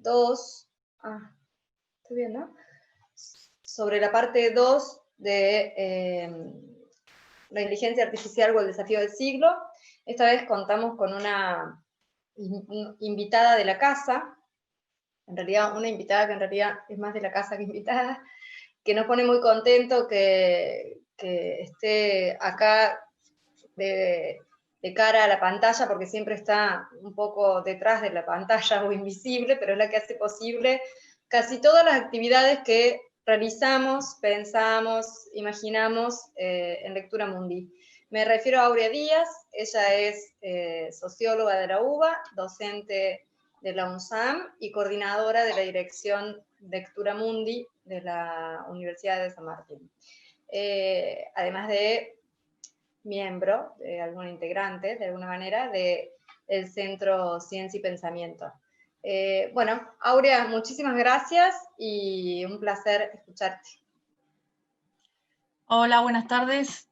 2, estoy bien, ¿no? Sobre la parte 2 de la inteligencia artificial o el desafío del siglo. Esta vez contamos con una invitada de la casa, en realidad una invitada que en realidad es más de la casa que invitada, que nos pone muy contento que esté acá de cara a la pantalla, porque siempre está un poco detrás de la pantalla o invisible, pero es la que hace posible casi todas las actividades que realizamos, pensamos, imaginamos en Lectura Mundi. Me refiero a Aurea Díaz, ella es socióloga de la UBA, docente de la UNSAM y coordinadora de la dirección Lectura Mundi de la Universidad de San Martín. Además de miembro, de algún integrante, de alguna manera, del Centro Ciencia y Pensamiento. Bueno, Aurea, muchísimas gracias y un placer escucharte. Hola, buenas tardes.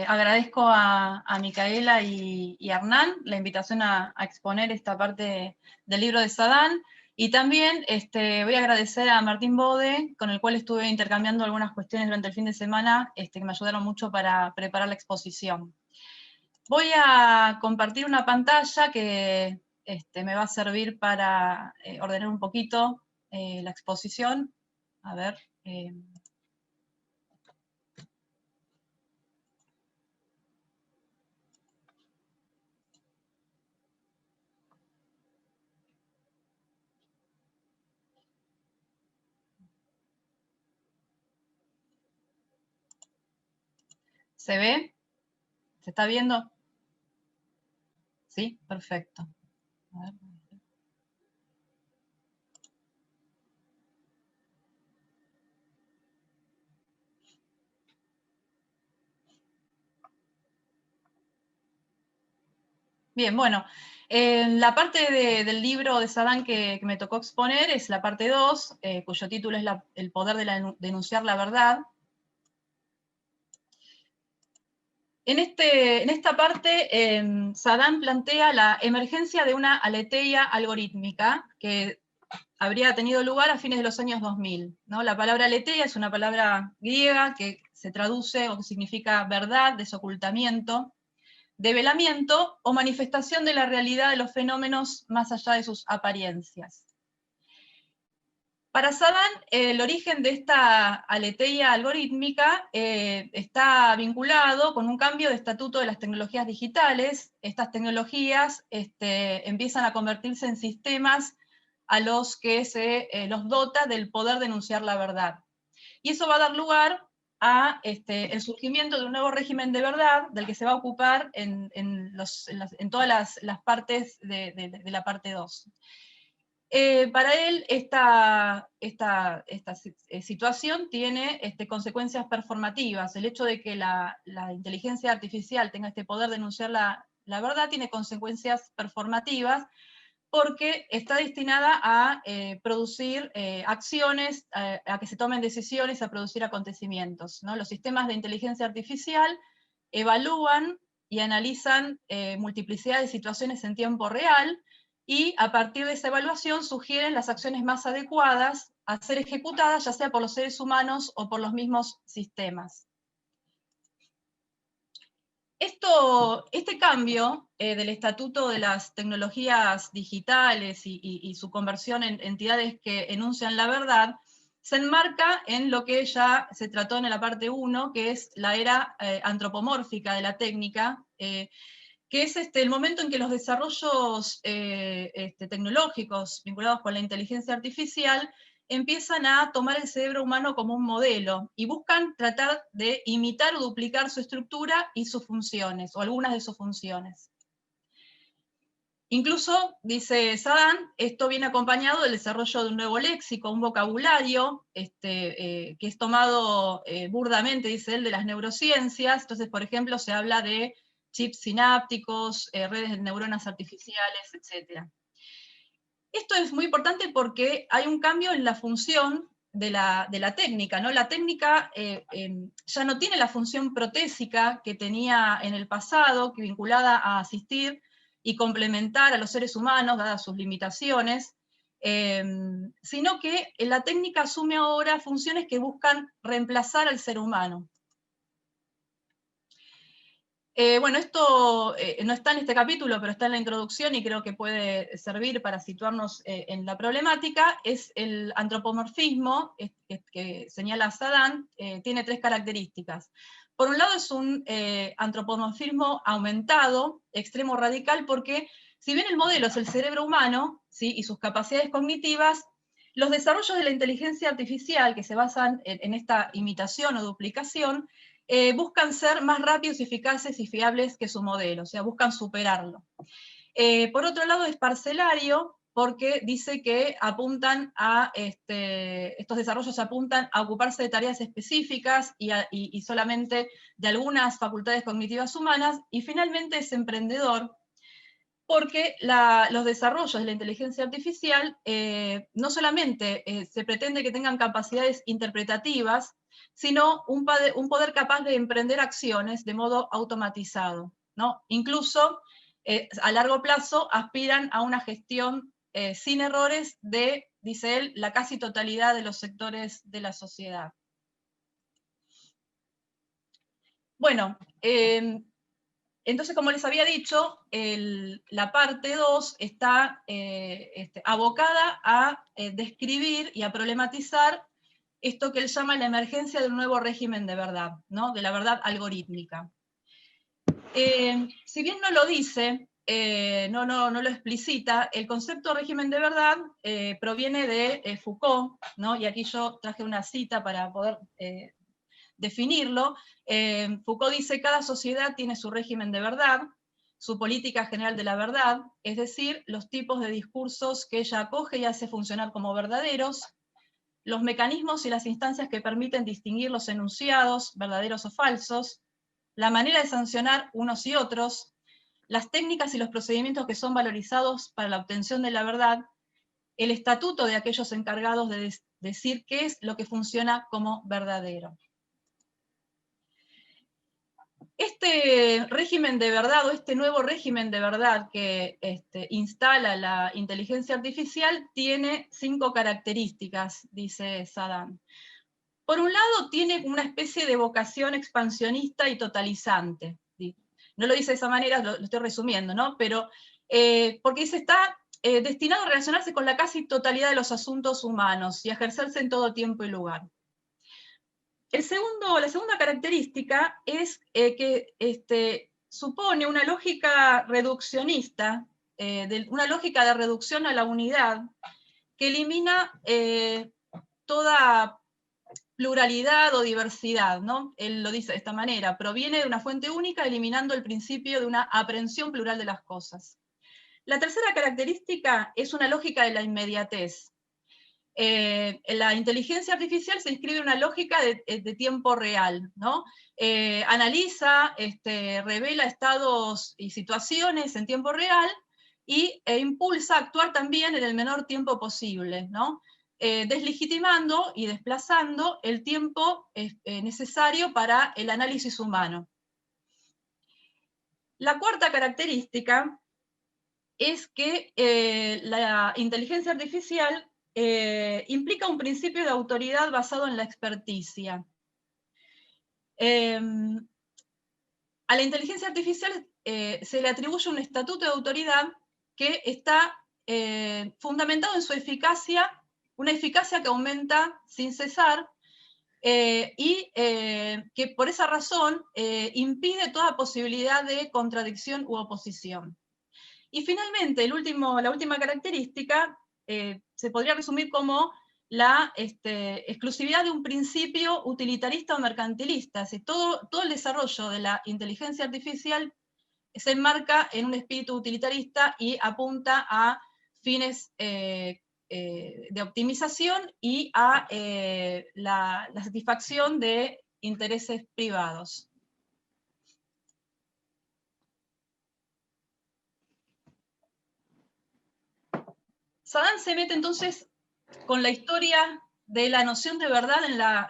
Agradezco a Micaela y Hernán la invitación a exponer esta parte del libro de Saddam, y también voy a agradecer a Martín Bode, con el cual estuve intercambiando algunas cuestiones durante el fin de semana, que me ayudaron mucho para preparar la exposición. Voy a compartir una pantalla que me va a servir para ordenar un poquito la exposición. A ver... ¿Se ve? ¿Se está viendo? Sí, perfecto. A ver. Bien, bueno, la parte del libro de Saddam que me tocó exponer es la parte 2, cuyo título es El poder de denunciar la verdad. En esta parte, Saddam plantea la emergencia de una aletheia algorítmica que habría tenido lugar a fines de los años 2000, ¿no? La palabra aletheia es una palabra griega que se traduce o que significa verdad, desocultamiento, develamiento o manifestación de la realidad de los fenómenos más allá de sus apariencias. Para Saddam, el origen de esta aletheia algorítmica está vinculado con un cambio de estatuto de las tecnologías digitales. Estas tecnologías empiezan a convertirse en sistemas a los que se los dota del poder de enunciar la verdad. Y eso va a dar lugar a el surgimiento de un nuevo régimen de verdad, del que se va a ocupar en todas las partes de la parte 2. Para él, esta situación tiene consecuencias performativas. El hecho de que la inteligencia artificial tenga este poder de enunciar la verdad tiene consecuencias performativas, porque está destinada a producir acciones, a que se tomen decisiones, a producir acontecimientos, ¿no? Los sistemas de inteligencia artificial evalúan y analizan multiplicidad de situaciones en tiempo real, y a partir de esa evaluación sugieren las acciones más adecuadas a ser ejecutadas, ya sea por los seres humanos o por los mismos sistemas. Este cambio del estatuto de las tecnologías digitales y su conversión en entidades que enuncian la verdad, se enmarca en lo que ya se trató en la parte 1, que es la era antropomórfica de la técnica, que es el momento en que los desarrollos tecnológicos vinculados con la inteligencia artificial empiezan a tomar el cerebro humano como un modelo y buscan tratar de imitar o duplicar su estructura y sus funciones, o algunas de sus funciones. Incluso, dice Saddam, esto viene acompañado del desarrollo de un nuevo léxico, un vocabulario que es tomado burdamente, dice él, de las neurociencias. Entonces, por ejemplo, se habla de chips sinápticos, redes de neuronas artificiales, etc. Esto es muy importante porque hay un cambio en la función de la técnica, ¿no? La técnica ya no tiene la función protésica que tenía en el pasado, que vinculada a asistir y complementar a los seres humanos, dadas sus limitaciones, sino que la técnica asume ahora funciones que buscan reemplazar al ser humano. Bueno, esto no está en este capítulo, pero está en la introducción y creo que puede servir para situarnos en la problemática. Es el antropomorfismo, que señala Saddam, tiene 3 características. Por un lado es un antropomorfismo aumentado, extremo radical, porque si bien el modelo es el cerebro humano, ¿sí?, y sus capacidades cognitivas, los desarrollos de la inteligencia artificial que se basan en esta imitación o duplicación, buscan ser más rápidos, eficaces y fiables que su modelo, o sea, buscan superarlo. Por otro lado, es parcelario, porque dice que apuntan a, estos desarrollos apuntan a ocuparse de tareas específicas y solamente de algunas facultades cognitivas humanas, y finalmente es emprendedor, porque los desarrollos de la inteligencia artificial no solamente se pretende que tengan capacidades interpretativas, sino un poder capaz de emprender acciones de modo automatizado, ¿no? Incluso a largo plazo aspiran a una gestión sin errores de, dice él, la casi totalidad de los sectores de la sociedad. Bueno, entonces, como les había dicho, la parte 2 está abocada a describir y a problematizar esto que él llama la emergencia de un nuevo régimen de verdad, ¿no?, de la verdad algorítmica. Si bien no lo dice, no lo explicita, el concepto de régimen de verdad proviene de Foucault, ¿no?, y aquí yo traje una cita para poder definirlo. Foucault dice: cada sociedad tiene su régimen de verdad, su política general de la verdad, es decir, los tipos de discursos que ella acoge y hace funcionar como verdaderos, los mecanismos y las instancias que permiten distinguir los enunciados, verdaderos o falsos, la manera de sancionar unos y otros, las técnicas y los procedimientos que son valorizados para la obtención de la verdad, el estatuto de aquellos encargados de decir qué es lo que funciona como verdadero. Este régimen de verdad, o este nuevo régimen de verdad que instala la inteligencia artificial, tiene 5 características, dice Saddam. Por un lado, tiene una especie de vocación expansionista y totalizante. ¿Sí? No lo dice de esa manera, lo estoy resumiendo, ¿no? Pero, porque dice, está destinado a relacionarse con la casi totalidad de los asuntos humanos y a ejercerse en todo tiempo y lugar. La segunda característica es que supone una lógica reduccionista, una lógica de reducción a la unidad, que elimina toda pluralidad o diversidad, ¿no? Él lo dice de esta manera: proviene de una fuente única, eliminando el principio de una aprehensión plural de las cosas. La tercera característica es una lógica de la inmediatez. La inteligencia artificial se inscribe en una lógica de tiempo real, ¿no? Analiza, revela estados y situaciones en tiempo real e impulsa a actuar también en el menor tiempo posible, ¿no? Deslegitimando y desplazando el tiempo necesario para el análisis humano. La cuarta característica es que la inteligencia artificial implica un principio de autoridad basado en la experticia. A la inteligencia artificial se le atribuye un estatuto de autoridad que está fundamentado en su eficacia, una eficacia que aumenta sin cesar, y que por esa razón impide toda posibilidad de contradicción u oposición. Y finalmente, la última característica se podría resumir como la exclusividad de un principio utilitarista o mercantilista. Es decir, todo el desarrollo de la inteligencia artificial se enmarca en un espíritu utilitarista y apunta a fines de optimización y a la satisfacción de intereses privados. Saddam se mete entonces con la historia de la noción de verdad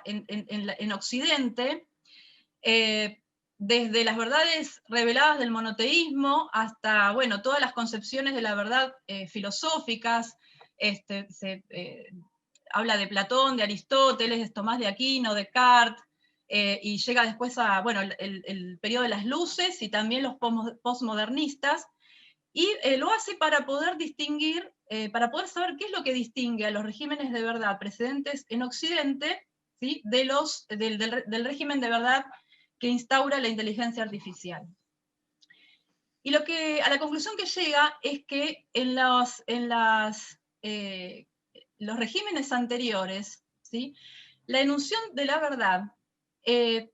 en Occidente, desde las verdades reveladas del monoteísmo hasta, bueno, todas las concepciones de la verdad filosóficas. Habla de Platón, de Aristóteles, de Tomás de Aquino, de Descartes, y llega después a, bueno, el periodo de las luces y también los postmodernistas, y lo hace para poder distinguir, para poder saber qué es lo que distingue a los regímenes de verdad precedentes en Occidente, ¿sí?, del régimen de verdad que instaura la inteligencia artificial. Y a la conclusión que llega es que en los regímenes anteriores, ¿sí?, la enunciación de la verdad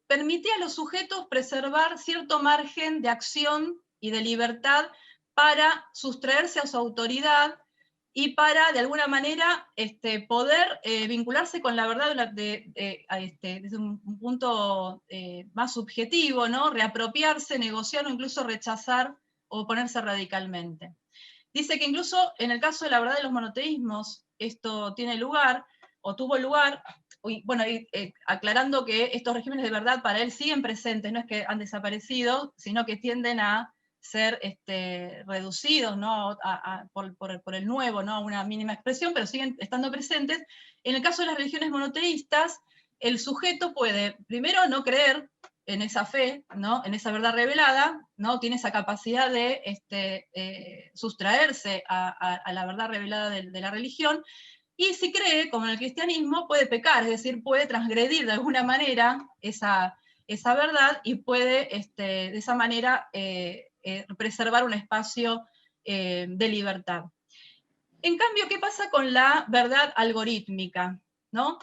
permitía a los sujetos preservar cierto margen de acción y de libertad para sustraerse a su autoridad y para, de alguna manera, poder vincularse con la verdad desde un punto más subjetivo, ¿no?, reapropiarse, negociar o incluso rechazar o oponerse radicalmente. Dice que incluso en el caso de la verdad de los monoteísmos, esto tiene lugar, o tuvo lugar, bueno, aclarando que estos regímenes de verdad para él siguen presentes, no es que han desaparecido, sino que tienden a ser reducidos, ¿no?, por el nuevo, ¿no?, a una mínima expresión, pero siguen estando presentes. En el caso de las religiones monoteístas, el sujeto puede, primero, no creer en esa fe, ¿no?, en esa verdad revelada, ¿no?, tiene esa capacidad de sustraerse a la verdad revelada de la religión, y si cree, como en el cristianismo, puede pecar, es decir, puede transgredir de alguna manera esa verdad y puede de esa manera preservar un espacio de libertad. En cambio, ¿qué pasa con la verdad algorítmica, ¿no?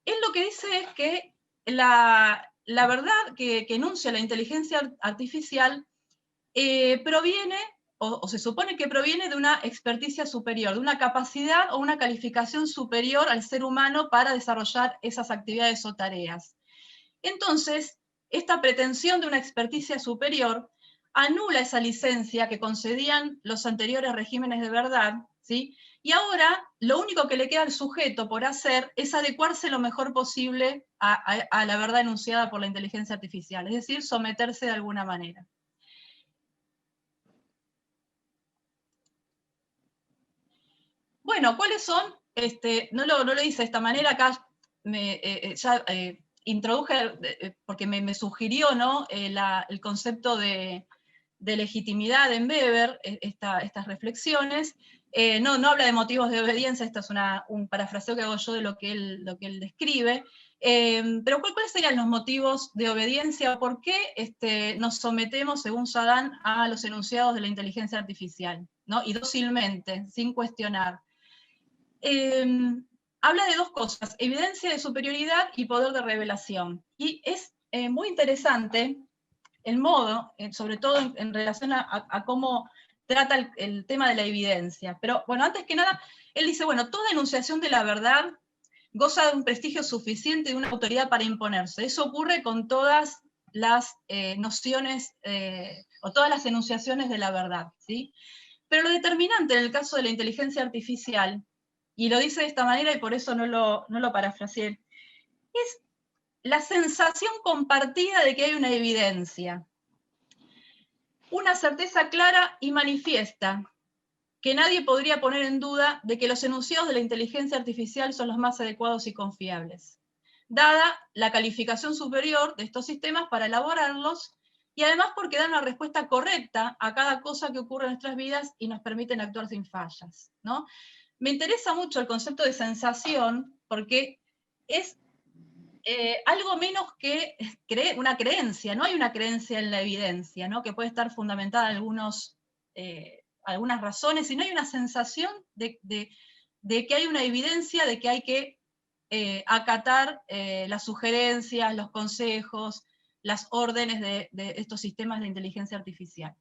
Él lo que dice es que la verdad que enuncia la inteligencia artificial proviene, o se supone que proviene de una experticia superior, de una capacidad o una calificación superior al ser humano para desarrollar esas actividades o tareas. Entonces, esta pretensión de una experticia superior anula esa licencia que concedían los anteriores regímenes de verdad, ¿sí? Y ahora lo único que le queda al sujeto por hacer es adecuarse lo mejor posible a la verdad enunciada por la inteligencia artificial, es decir, someterse de alguna manera. Bueno, ¿cuáles son? No lo hice de esta manera, acá introduje, porque me sugirió, ¿no?, el concepto de legitimidad en Weber, estas reflexiones. No habla de motivos de obediencia, esto es un parafraseo que hago yo de lo que él describe. Pero ¿cuáles serían los motivos de obediencia? ¿Por qué nos sometemos, según Sagan, a los enunciados de la inteligencia artificial, ¿no?, y dócilmente, sin cuestionar? Habla de dos cosas: evidencia de superioridad y poder de revelación. Y es muy interesante el modo, sobre todo en relación a cómo trata el tema de la evidencia. Pero bueno, antes que nada, él dice, bueno, toda enunciación de la verdad goza de un prestigio suficiente y de una autoridad para imponerse. Eso ocurre con todas las nociones o todas las enunciaciones de la verdad, ¿sí? Pero lo determinante en el caso de la inteligencia artificial, y lo dice de esta manera y por eso no lo parafraseé, es la sensación compartida de que hay una evidencia, una certeza clara y manifiesta, que nadie podría poner en duda de que los enunciados de la inteligencia artificial son los más adecuados y confiables, dada la calificación superior de estos sistemas para elaborarlos, y además porque dan una respuesta correcta a cada cosa que ocurre en nuestras vidas y nos permiten actuar sin fallas, ¿no? Me interesa mucho el concepto de sensación porque es algo menos que una creencia. No hay una creencia en la evidencia, ¿no?, que puede estar fundamentada en algunas razones, sino hay una sensación de que hay una evidencia, de que hay que acatar las sugerencias, los consejos, las órdenes de estos sistemas de inteligencia artificial.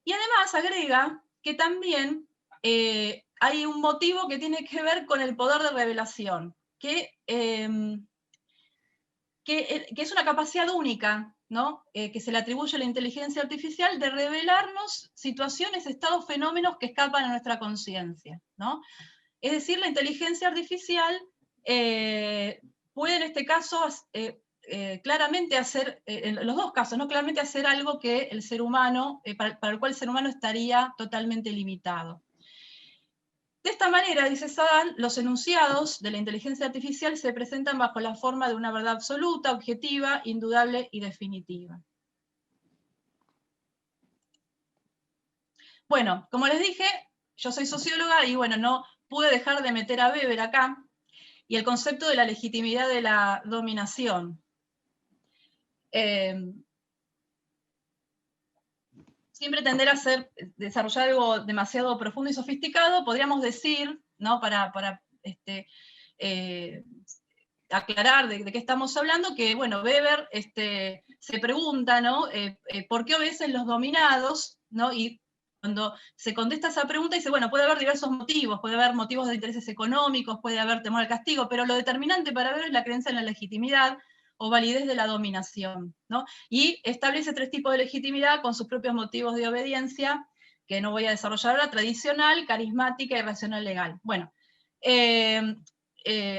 Y además agrega que también hay un motivo que tiene que ver con el poder de revelación, que es una capacidad única, ¿no?, que se le atribuye a la inteligencia artificial de revelarnos situaciones, estados, fenómenos que escapan a nuestra conciencia, ¿no? Es decir, la inteligencia artificial puede en este caso claramente hacer, en los dos casos, ¿no? Claramente hacer algo que el ser humano, para el cual el ser humano estaría totalmente limitado. De esta manera, dice Sagan, los enunciados de la inteligencia artificial se presentan bajo la forma de una verdad absoluta, objetiva, indudable y definitiva. Bueno, como les dije, yo soy socióloga y bueno, no pude dejar de meter a Weber acá, y el concepto de la legitimidad de la dominación. Sin pretender desarrollar algo demasiado profundo y sofisticado, podríamos decir, ¿no? Para aclarar de qué estamos hablando, que bueno, Weber se pregunta, ¿no? ¿Por qué obedecen los dominados? ¿No? Y cuando se contesta esa pregunta dice, bueno, puede haber diversos motivos, puede haber motivos de intereses económicos, puede haber temor al castigo, pero lo determinante para Weber es la creencia en la legitimidad o validez de la dominación, ¿no? Y establece 3 tipos de legitimidad con sus propios motivos de obediencia, que no voy a desarrollar ahora: tradicional, carismática y racional legal. Bueno,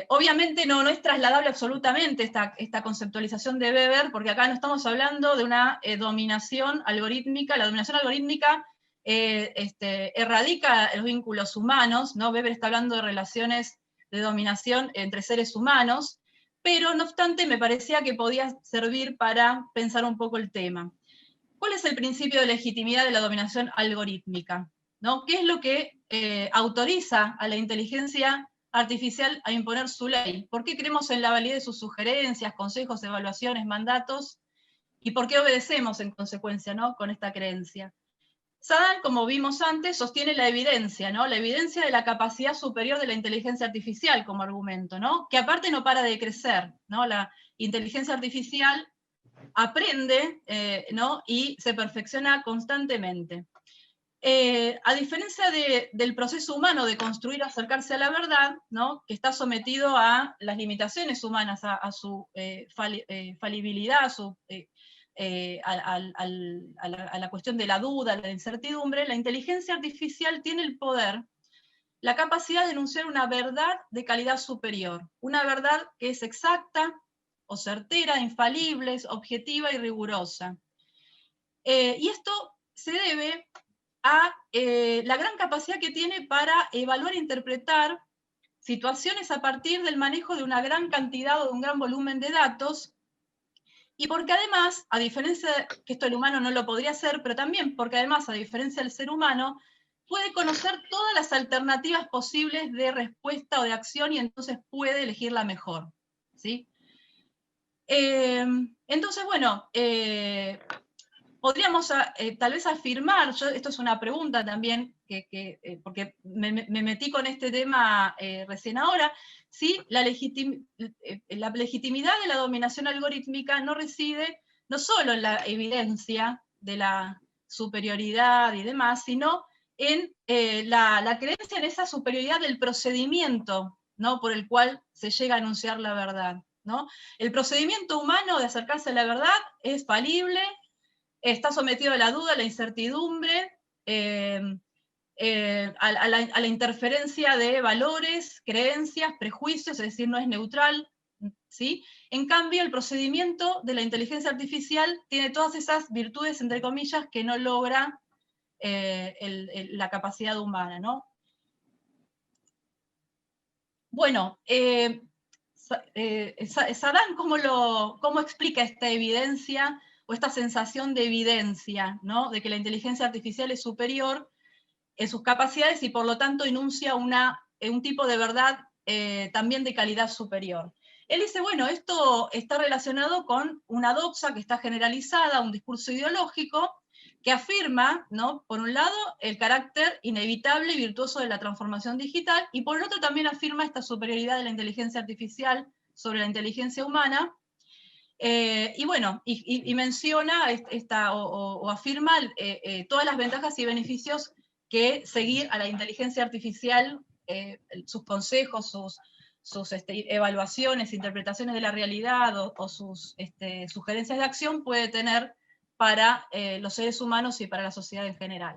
obviamente no es trasladable absolutamente esta conceptualización de Weber, porque acá no estamos hablando de una dominación algorítmica. La dominación algorítmica erradica los vínculos humanos, ¿no? Weber está hablando de relaciones de dominación entre seres humanos, pero no obstante me parecía que podía servir para pensar un poco el tema. ¿Cuál es el principio de legitimidad de la dominación algorítmica? ¿No? ¿Qué es lo que autoriza a la inteligencia artificial a imponer su ley? ¿Por qué creemos en la validez de sus sugerencias, consejos, evaluaciones, mandatos? ¿Y por qué obedecemos en consecuencia, ¿no? Con esta creencia? Sagan, como vimos antes, sostiene la evidencia, ¿no? La evidencia de la capacidad superior de la inteligencia artificial como argumento, ¿no? Que aparte no para de crecer, ¿no? La inteligencia artificial aprende, ¿no? Y se perfecciona constantemente. A diferencia del proceso humano de construir o acercarse a la verdad, ¿no? Que está sometido a las limitaciones humanas, a su falibilidad, a la cuestión de la duda, a la incertidumbre, la inteligencia artificial tiene el poder, la capacidad de enunciar una verdad de calidad superior, una verdad que es exacta o certera, infalible, objetiva y rigurosa. Y esto se debe a la gran capacidad que tiene para evaluar e interpretar situaciones a partir del manejo de una gran cantidad o de un gran volumen de datos, y porque además, a diferencia de que esto el humano no lo podría hacer, pero también porque además, a diferencia del ser humano, puede conocer todas las alternativas posibles de respuesta o de acción y entonces puede elegir la mejor, ¿sí? Entonces, bueno, podríamos tal vez afirmar, esto es una pregunta también, porque me metí con este tema recién ahora, ¿sí? La legitimidad de la dominación algorítmica no reside no solo en la evidencia de la superioridad y demás, sino en la creencia en esa superioridad del procedimiento, ¿no? Por el cual se llega a enunciar la verdad, ¿no? El procedimiento humano de acercarse a la verdad es falible, está sometido a la duda, a la incertidumbre, a la interferencia de valores, creencias, prejuicios, es decir, no es neutral, ¿sí? En cambio, el procedimiento de la inteligencia artificial tiene todas esas virtudes, entre comillas, que no logra la capacidad humana, ¿no? Bueno, Sagan, ¿cómo explica esta evidencia o esta sensación de evidencia, ¿no? De que la inteligencia artificial es superior en sus capacidades y por lo tanto enuncia un tipo de verdad también de calidad superior? Él dice, bueno, esto está relacionado con una doxa que está generalizada, un discurso ideológico que afirma, ¿no? Por un lado, el carácter inevitable y virtuoso de la transformación digital, y por el otro también afirma esta superioridad de la inteligencia artificial sobre la inteligencia humana. Y bueno, y menciona o afirma todas las ventajas y beneficios que seguir a la inteligencia artificial, sus consejos, sus evaluaciones, interpretaciones de la realidad o sus sugerencias de acción puede tener para los seres humanos y para la sociedad en general.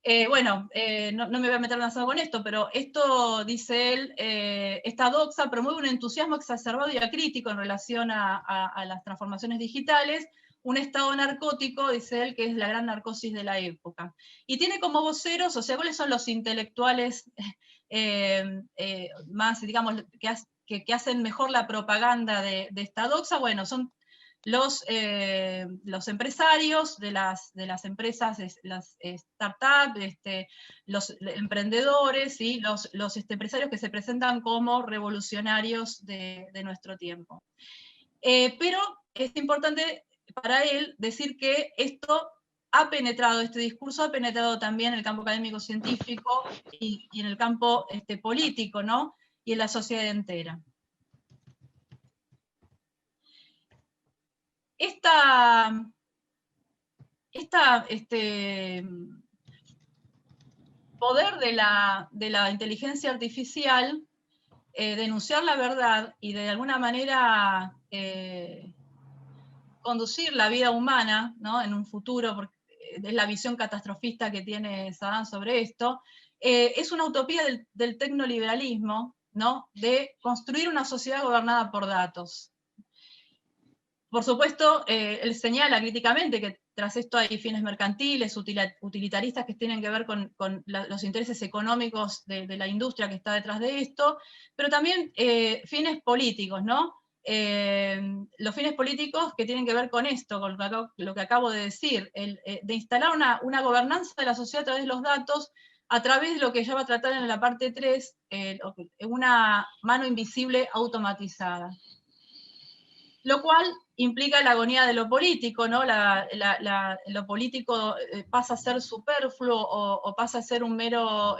No me voy a meter demasiado con esto, pero esto, dice él, esta doxa promueve un entusiasmo exacerbado y acrítico en relación a las transformaciones digitales, un estado narcótico, dice él, que es la gran narcosis de la época. Y tiene como voceros, o sea, ¿cuáles son los intelectuales más, digamos, que hacen mejor la propaganda de esta doxa? Bueno, son los empresarios de las empresas, las startups, los emprendedores, ¿sí? los empresarios que se presentan como revolucionarios de nuestro tiempo. Pero es importante para él decir que esto ha penetrado, este discurso ha penetrado también en el campo académico-científico y en el campo político, ¿no? Y en la sociedad entera. Poder de la inteligencia artificial, denunciar la verdad y de alguna manera conducir la vida humana, ¿no? En un futuro, porque es la visión catastrofista que tiene Saddam sobre esto, es una utopía del tecnoliberalismo, ¿no? De construir una sociedad gobernada por datos. Por supuesto, él señala críticamente que tras esto hay fines mercantiles, utilitaristas que tienen que ver con los intereses económicos de la industria que está detrás de esto, pero también fines políticos, ¿no? Los fines políticos que tienen que ver con esto, con lo que acabo de decir, de instalar una gobernanza de la sociedad a través de los datos, a través de lo que ya va a tratar en la parte 3, una mano invisible automatizada. Lo cual implica la agonía de lo político, ¿no? Lo político pasa a ser superfluo o pasa a ser un mero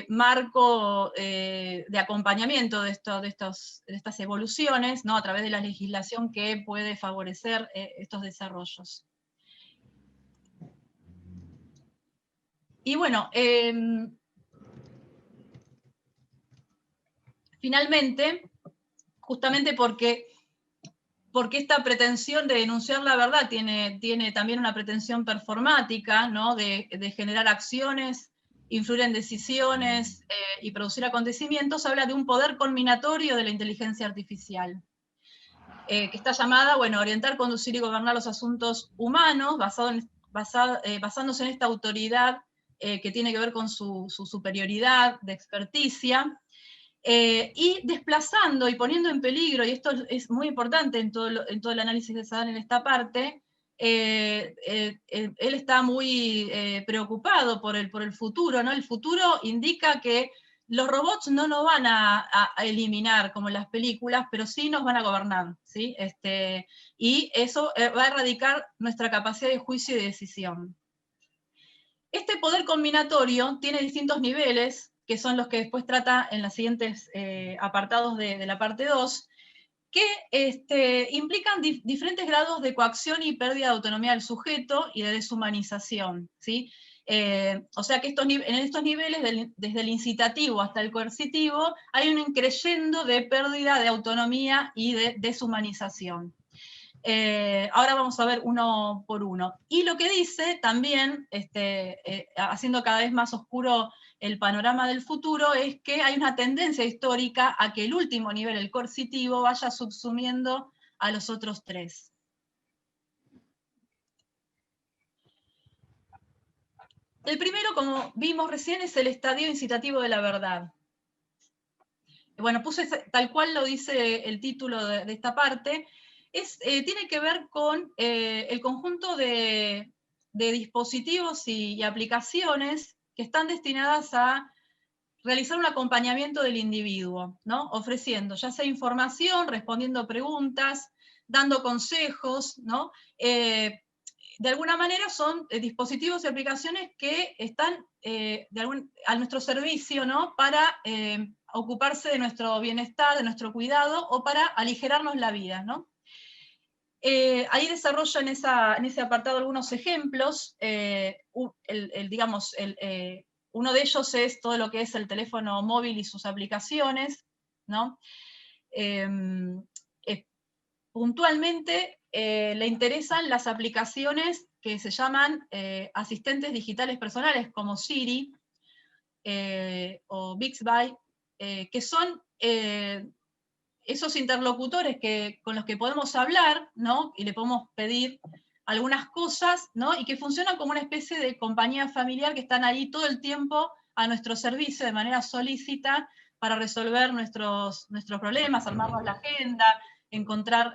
marco de acompañamiento de estas evoluciones, ¿no? A través de la legislación que puede favorecer estos desarrollos. Y bueno, finalmente, justamente porque esta pretensión de denunciar la verdad tiene también una pretensión performática, ¿no? de generar acciones, influir en decisiones y producir acontecimientos, habla de un poder culminatorio de la inteligencia artificial, que está llamada, bueno, a orientar, conducir y gobernar los asuntos humanos, basándose en esta autoridad que tiene que ver con su superioridad de experticia, y desplazando y poniendo en peligro, y esto es muy importante en todo el análisis de Saddam en esta parte, él está muy preocupado por el futuro, ¿no? El futuro indica que los robots no nos van a eliminar como en las películas, pero sí nos van a gobernar, ¿sí? Y eso va a erradicar nuestra capacidad de juicio y de decisión. Este poder combinatorio tiene distintos niveles, que son los que después trata en los siguientes apartados de la parte 2, que implican diferentes grados de coacción y pérdida de autonomía del sujeto y de deshumanización, ¿sí? O sea que en estos niveles, desde el incitativo hasta el coercitivo, hay un increyendo de pérdida de autonomía y de deshumanización. Ahora vamos a ver uno por uno. Y lo que dice también, haciendo cada vez más oscuro el panorama del futuro, es que hay una tendencia histórica a que el último nivel, el coercitivo, vaya subsumiendo a los otros tres. El primero, como vimos recién, es el estadio incitativo de la verdad. Bueno, puse tal cual lo dice el título de esta parte. Tiene que ver con el conjunto de dispositivos y aplicaciones que están destinadas a realizar un acompañamiento del individuo, ¿no? Ofreciendo ya sea información, respondiendo preguntas, dando consejos, ¿no? De alguna manera son dispositivos y aplicaciones que están a nuestro servicio, ¿no? Para ocuparse de nuestro bienestar, de nuestro cuidado, o para aligerarnos la vida, ¿no? Ahí desarrollo en ese apartado algunos ejemplos. Uno de ellos es todo lo que es el teléfono móvil y sus aplicaciones, ¿no? Puntualmente le interesan las aplicaciones que se llaman asistentes digitales personales, como Siri o Bixby, que son esos interlocutores con los que podemos hablar, ¿no? Y le podemos pedir algunas cosas, ¿no? Y que funcionan como una especie de compañía familiar que están ahí todo el tiempo a nuestro servicio de manera solícita para resolver nuestros problemas, armarnos la agenda, encontrar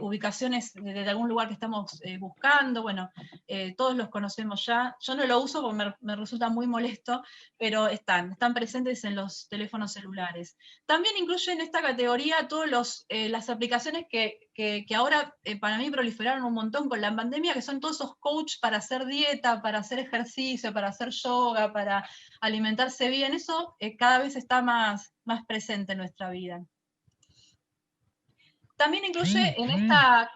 ubicaciones de algún lugar que estamos buscando. Bueno, todos los conocemos ya. Yo no lo uso porque me resulta muy molesto, pero están presentes en los teléfonos celulares. También incluye en esta categoría todas las aplicaciones que ahora para mí proliferaron un montón con la pandemia, que son todos esos coach para hacer dieta, para hacer ejercicio, para hacer yoga, para alimentarse bien. Eso cada vez está más presente en nuestra vida. También incluye en esta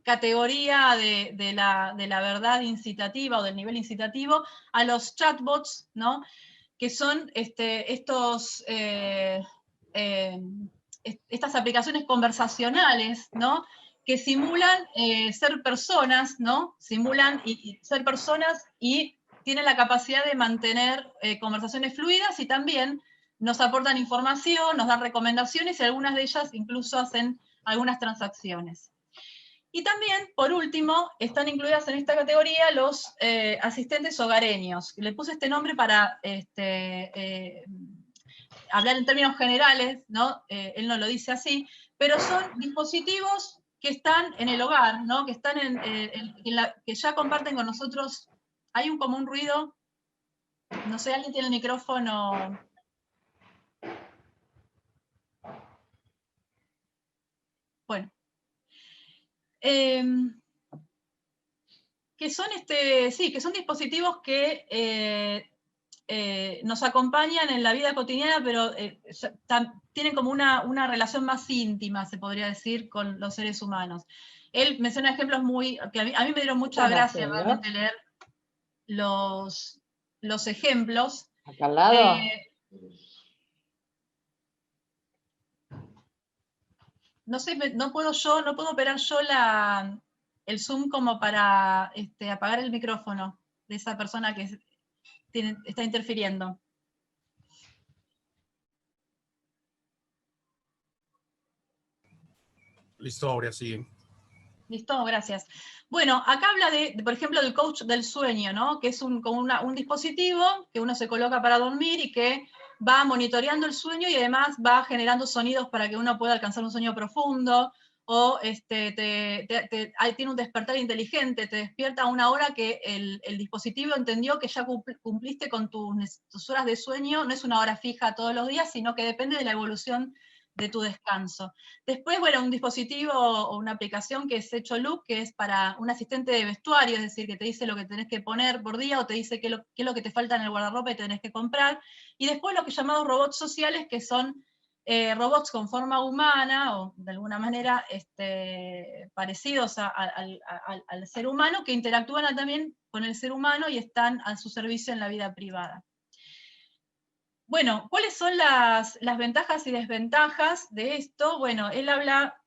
categoría de la verdad incitativa o del nivel incitativo a los chatbots, ¿no? Que son estas aplicaciones conversacionales, ¿no? Que simulan ser personas, ¿no? Simulan ser personas y tienen la capacidad de mantener conversaciones fluidas y también nos aportan información, nos dan recomendaciones y algunas de ellas incluso hacen algunas transacciones. Y también, por último, están incluidas en esta categoría los asistentes hogareños. Le puse este nombre para hablar en términos generales, ¿no? Él no lo dice así, pero son dispositivos que están en el hogar, ¿no? Que están que ya comparten con nosotros. Hay como un ruido, no sé, alguien tiene el micrófono. Bueno. Que son que son dispositivos que nos acompañan en la vida cotidiana, pero tienen como una relación más íntima, se podría decir, con los seres humanos. Él menciona ejemplos que a mí me dieron mucha gracia realmente leer los ejemplos. ¿Acá al lado? No sé, no puedo operar yo el Zoom como para apagar el micrófono de esa persona que está interfiriendo. Listo, Aurea, sigue. Listo, gracias. Bueno, acá habla por ejemplo, del coach del sueño, ¿no? Que es un dispositivo que uno se coloca para dormir y que va monitoreando el sueño y además va generando sonidos para que uno pueda alcanzar un sueño profundo, o tiene un despertar inteligente, te despierta a una hora que el dispositivo entendió que ya cumpliste con tus horas de sueño. No es una hora fija todos los días, sino que depende de la evolución de tu descanso. Después, bueno, un dispositivo o una aplicación que es Hecho Look, que es para un asistente de vestuario, es decir, que te dice lo que tenés que poner por día o te dice qué es lo que te falta en el guardarropa y tenés que comprar. Y después los que llamados robots sociales, que son robots con forma humana o de alguna manera parecidos al ser humano, que interactúan también con el ser humano y están a su servicio en la vida privada. Bueno, ¿cuáles son las ventajas y desventajas de esto? Bueno, él habla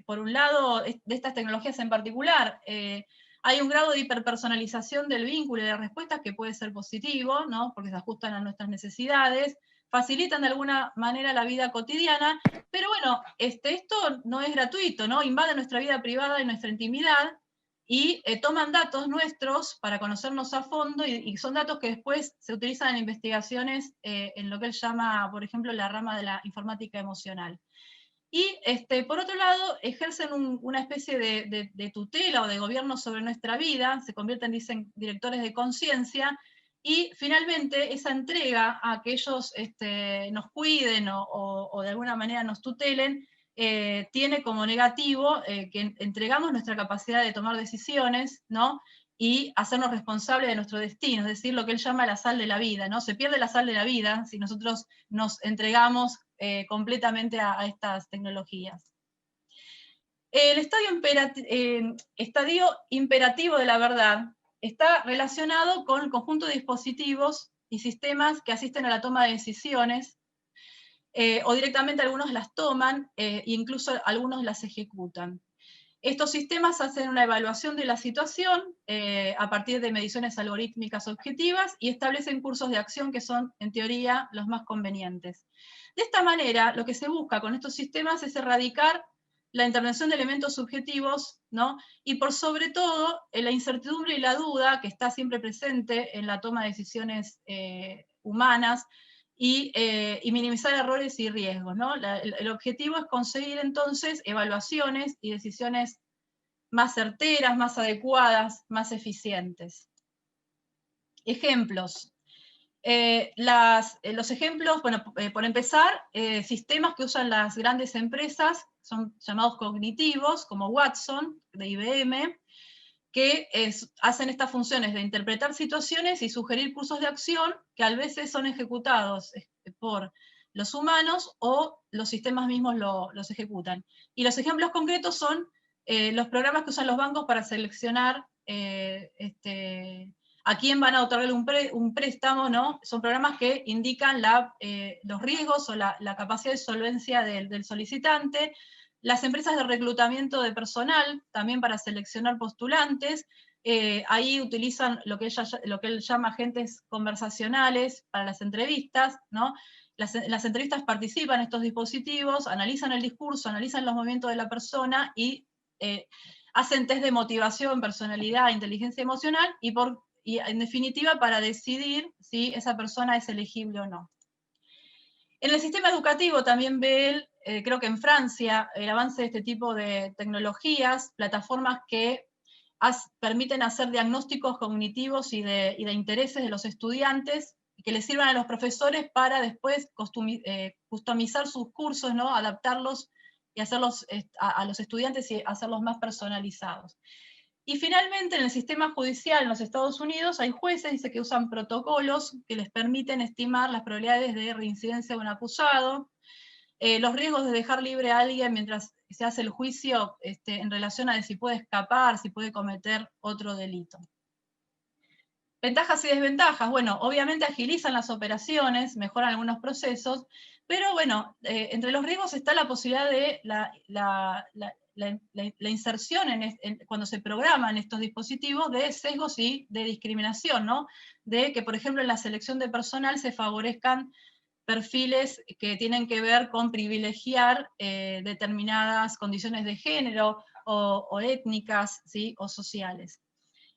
por un lado, de estas tecnologías en particular, hay un grado de hiperpersonalización del vínculo y de respuestas que puede ser positivo, ¿no? Porque se ajustan a nuestras necesidades, facilitan de alguna manera la vida cotidiana, pero bueno, esto no es gratuito, ¿no? Invade nuestra vida privada y nuestra intimidad, y toman datos nuestros para conocernos a fondo, y son datos que después se utilizan en investigaciones en lo que él llama, por ejemplo, la rama de la informática emocional. Y por otro lado, ejercen una especie de tutela o de gobierno sobre nuestra vida, se convierten, dicen, directores de conciencia, y finalmente esa entrega a que ellos nos cuiden o de alguna manera nos tutelen, tiene como negativo que entregamos nuestra capacidad de tomar decisiones, ¿no? Y hacernos responsables de nuestro destino, es decir, lo que él llama la sal de la vida, ¿no? Se pierde la sal de la vida si nosotros nos entregamos completamente a estas tecnologías. El estadio imperativo de la verdad está relacionado con el conjunto de dispositivos y sistemas que asisten a la toma de decisiones, o directamente algunos las toman, e incluso algunos las ejecutan. Estos sistemas hacen una evaluación de la situación a partir de mediciones algorítmicas objetivas y establecen cursos de acción que son, en teoría, los más convenientes. De esta manera, lo que se busca con estos sistemas es erradicar la intervención de elementos subjetivos, ¿no? Y por sobre todo, la incertidumbre y la duda, que está siempre presente en la toma de decisiones humanas, y minimizar errores y riesgos, ¿no? El objetivo es conseguir entonces evaluaciones y decisiones más certeras, más adecuadas, más eficientes. Ejemplos. Los ejemplos, bueno, por empezar, sistemas que usan las grandes empresas, son llamados cognitivos, como Watson, de IBM, que hacen estas funciones de interpretar situaciones y sugerir cursos de acción que a veces son ejecutados por los humanos o los sistemas mismos los ejecutan. Y los ejemplos concretos son los programas que usan los bancos para seleccionar a quién van a otorgar un préstamo, ¿no? Son programas que indican los riesgos o la capacidad de solvencia del solicitante. Las empresas de reclutamiento de personal, también para seleccionar postulantes, ahí utilizan lo que él llama agentes conversacionales para las entrevistas, ¿no? Las entrevistas participan en estos dispositivos, analizan el discurso, analizan los movimientos de la persona y hacen test de motivación, personalidad, inteligencia emocional y en definitiva para decidir si esa persona es elegible o no. En el sistema educativo también ve él, creo que en Francia, el avance de este tipo de tecnologías, plataformas que permiten hacer diagnósticos cognitivos y de intereses de los estudiantes, que les sirvan a los profesores para después customizar sus cursos, ¿no? Adaptarlos y hacerlos a los estudiantes y hacerlos más personalizados. Y finalmente, en el sistema judicial en los Estados Unidos hay jueces, dice que usan protocolos que les permiten estimar las probabilidades de reincidencia de un acusado, los riesgos de dejar libre a alguien mientras se hace el juicio en relación a si puede escapar, si puede cometer otro delito. Ventajas y desventajas. Bueno, obviamente agilizan las operaciones, mejoran algunos procesos, pero bueno, entre los riesgos está la posibilidad de la inserción cuando se programan estos dispositivos de sesgos y de discriminación, ¿no? De que, por ejemplo, en la selección de personal se favorezcan perfiles que tienen que ver con privilegiar determinadas condiciones de género o étnicas, ¿sí? O sociales.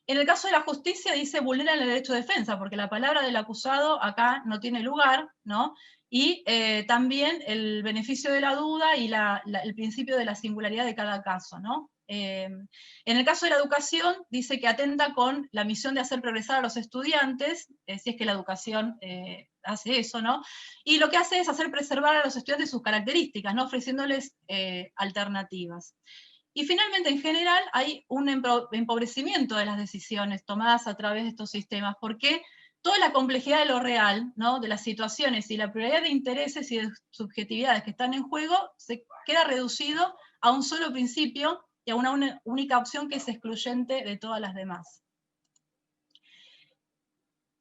En el caso de la justicia dice vulneran el derecho de defensa, porque la palabra del acusado acá no tiene lugar, ¿no? Y también el beneficio de la duda y el principio de la singularidad de cada caso, ¿no? En el caso de la educación, dice que atenta con la misión de hacer progresar a los estudiantes, si es que la educación hace eso, ¿no? Y lo que hace es hacer preservar a los estudiantes sus características, ¿no? Ofreciéndoles alternativas. Y finalmente, en general, hay un empobrecimiento de las decisiones tomadas a través de estos sistemas, porque toda la complejidad de lo real, ¿no? De las situaciones y la pluralidad de intereses y de subjetividades que están en juego, se queda reducido a un solo principio y a una única opción que es excluyente de todas las demás.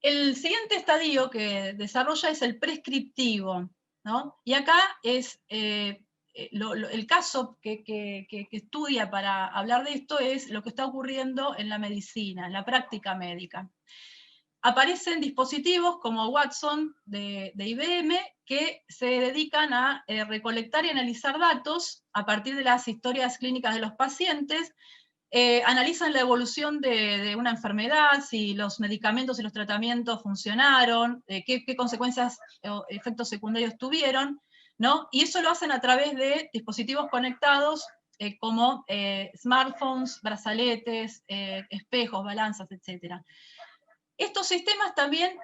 El siguiente estadio que desarrolla es el prescriptivo, ¿no? Y acá es el caso que estudia para hablar de esto es lo que está ocurriendo en la medicina, en la práctica médica. Aparecen dispositivos como Watson de IBM que se dedican a recolectar y analizar datos a partir de las historias clínicas de los pacientes, analizan la evolución de una enfermedad, si los medicamentos y los tratamientos funcionaron, qué consecuencias o efectos secundarios tuvieron, ¿no? Y eso lo hacen a través de dispositivos conectados como smartphones, brazaletes, espejos, balanzas, etc. Estos sistemas también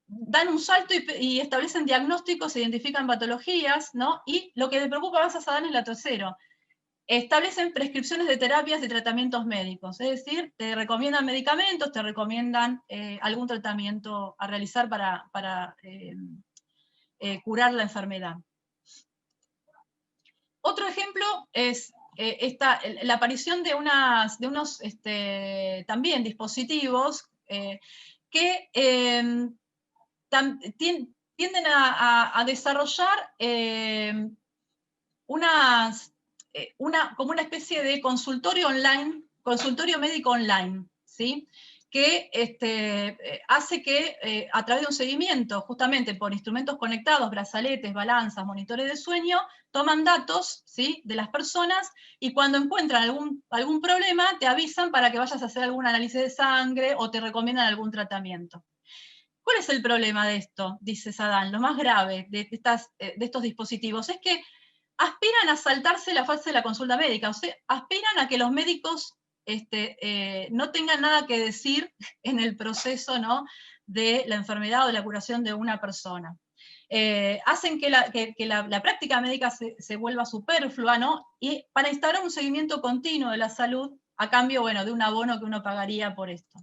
dan un salto y establecen diagnósticos, identifican patologías, ¿no? Y lo que le preocupa más a Sadán es la tercera. Establecen prescripciones de terapias y tratamientos médicos, es decir, te recomiendan medicamentos, te recomiendan algún tratamiento a realizar para curar la enfermedad. Otro ejemplo es la aparición de unos también dispositivos que tienden a desarrollar unas como una especie de consultorio online, consultorio médico online, ¿sí? Que hace que a través de un seguimiento, justamente por instrumentos conectados, brazaletes, balanzas, monitores de sueño, toman datos, ¿sí?, de las personas, y cuando encuentran algún problema, te avisan para que vayas a hacer algún análisis de sangre o te recomiendan algún tratamiento. ¿Cuál es el problema de esto?, dice Saddam, lo más grave de estos dispositivos, es que aspiran a saltarse la fase de la consulta médica, o sea, aspiran a que los médicos no tengan nada que decir en el proceso, ¿no?, de la enfermedad o de la curación de una persona. Hacen que la práctica médica se vuelva superflua, ¿no?, y para instaurar un seguimiento continuo de la salud a cambio, bueno, de un abono que uno pagaría por esto.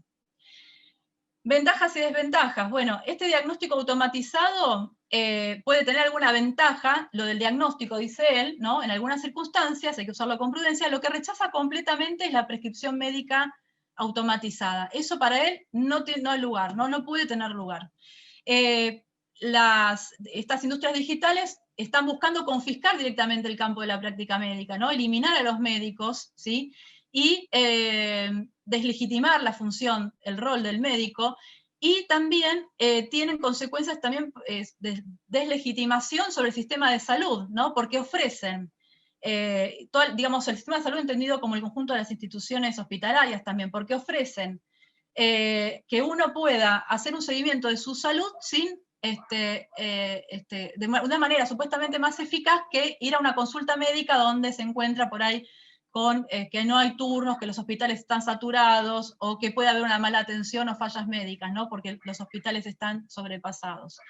Ventajas y desventajas. Bueno, este diagnóstico automatizado puede tener alguna ventaja, lo del diagnóstico, dice él, ¿no? En algunas circunstancias hay que usarlo con prudencia. Lo que rechaza completamente es la prescripción médica automatizada. Eso para él no hay lugar, no puede tener lugar. Estas industrias digitales están buscando confiscar directamente el campo de la práctica médica, ¿no? Eliminar a los médicos, ¿sí?, y deslegitimar la función, el rol del médico, y también tienen consecuencias también de deslegitimación sobre el sistema de salud, ¿no? Porque ofrecen, digamos, el sistema de salud entendido como el conjunto de las instituciones hospitalarias también, porque ofrecen que uno pueda hacer un seguimiento de su salud sin de una manera supuestamente más eficaz que ir a una consulta médica donde se encuentra por ahí con que no hay turnos, que los hospitales están saturados, o que puede haber una mala atención o fallas médicas, ¿no?, porque los hospitales están sobrepasados.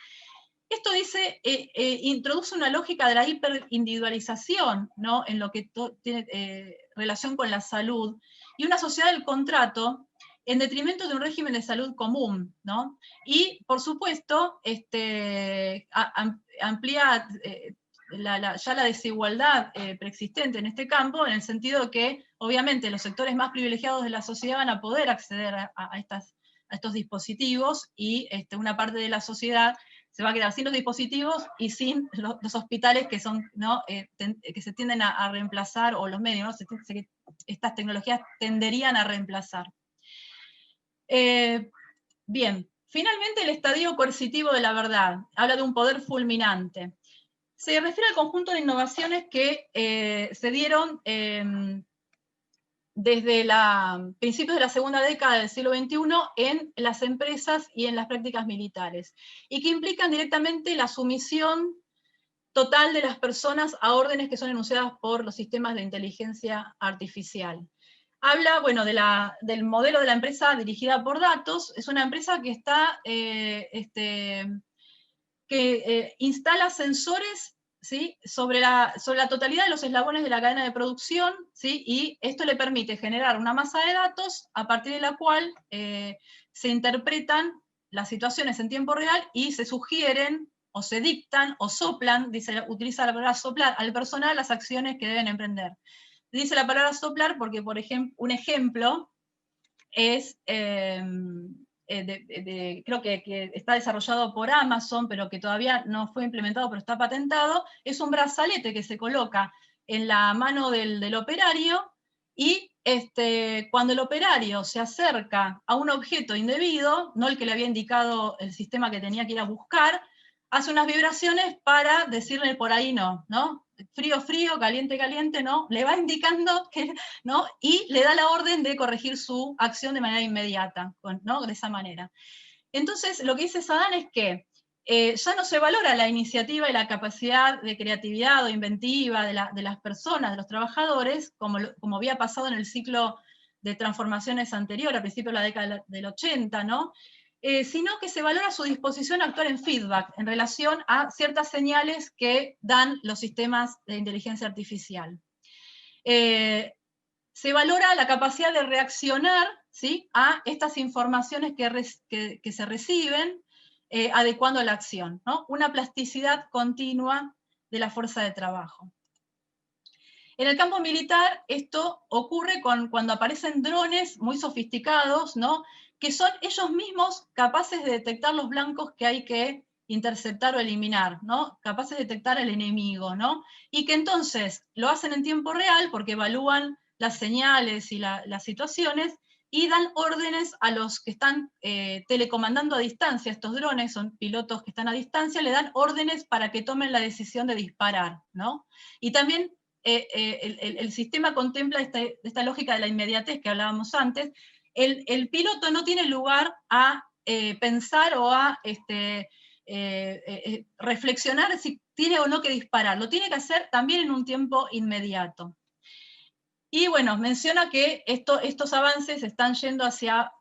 Esto dice, introduce una lógica de la hiperindividualización, ¿no?, en lo que tiene relación con la salud, y una sociedad del contrato en detrimento de un régimen de salud común, ¿no? Y, por supuesto, amplía ya la desigualdad preexistente en este campo, en el sentido de que, obviamente, los sectores más privilegiados de la sociedad van a poder acceder a estos dispositivos, y una parte de la sociedad se va a quedar sin los dispositivos y sin los hospitales que son, ¿no?, que se tienden a reemplazar, o los medios, ¿no?, estas tecnologías tenderían a reemplazar. Bien, finalmente el estadio coercitivo de la verdad, habla de un poder fulminante. Se refiere al conjunto de innovaciones que se dieron desde principios de la segunda década del siglo XXI en las empresas y en las prácticas militares, y que implican directamente la sumisión total de las personas a órdenes que son enunciadas por los sistemas de inteligencia artificial. Habla, bueno, del modelo de la empresa dirigida por datos. Es una empresa que instala sensores, ¿sí?, sobre la totalidad de los eslabones de la cadena de producción, ¿sí?, y esto le permite generar una masa de datos a partir de la cual se interpretan las situaciones en tiempo real y se sugieren, o se dictan, o soplan, utiliza la palabra soplar, al personal las acciones que deben emprender. Dice la palabra soplar porque, por ejemplo, un ejemplo es, creo que está desarrollado por Amazon, pero que todavía no fue implementado, pero está patentado, es un brazalete que se coloca en la mano del operario, y cuando el operario se acerca a un objeto indebido, no el que le había indicado el sistema que tenía que ir a buscar, hace unas vibraciones para decirle por ahí no, ¿no? Frío, frío, caliente, caliente, ¿no? Le va indicando que, ¿no? Y le da la orden de corregir su acción de manera inmediata, ¿no?, de esa manera. Entonces, lo que dice Saddam es que ya no se valora la iniciativa y la capacidad de creatividad o inventiva de las personas, de los trabajadores, como había pasado en el ciclo de transformaciones anterior, a principios de la década del 80, ¿no?, sino que se valora su disposición a actuar en feedback en relación a ciertas señales que dan los sistemas de inteligencia artificial. Se valora la capacidad de reaccionar, ¿sí?, a estas informaciones que se reciben, adecuando la acción, ¿no? Una plasticidad continua de la fuerza de trabajo. En el campo militar esto ocurre cuando aparecen drones muy sofisticados, ¿no?, que son ellos mismos capaces de detectar los blancos que hay que interceptar o eliminar, ¿no? Capaces de detectar al enemigo, ¿no? Y que entonces lo hacen en tiempo real porque evalúan las señales y las situaciones y dan órdenes a los que están telecomandando a distancia. Estos drones son pilotos que están a distancia, le dan órdenes para que tomen la decisión de disparar, ¿no? Y también el sistema contempla esta lógica de la inmediatez que hablábamos antes. El piloto no tiene lugar a pensar o a reflexionar si tiene o no que disparar. Lo tiene que hacer también en un tiempo inmediato. Y bueno, menciona que estos avances están yendo hacia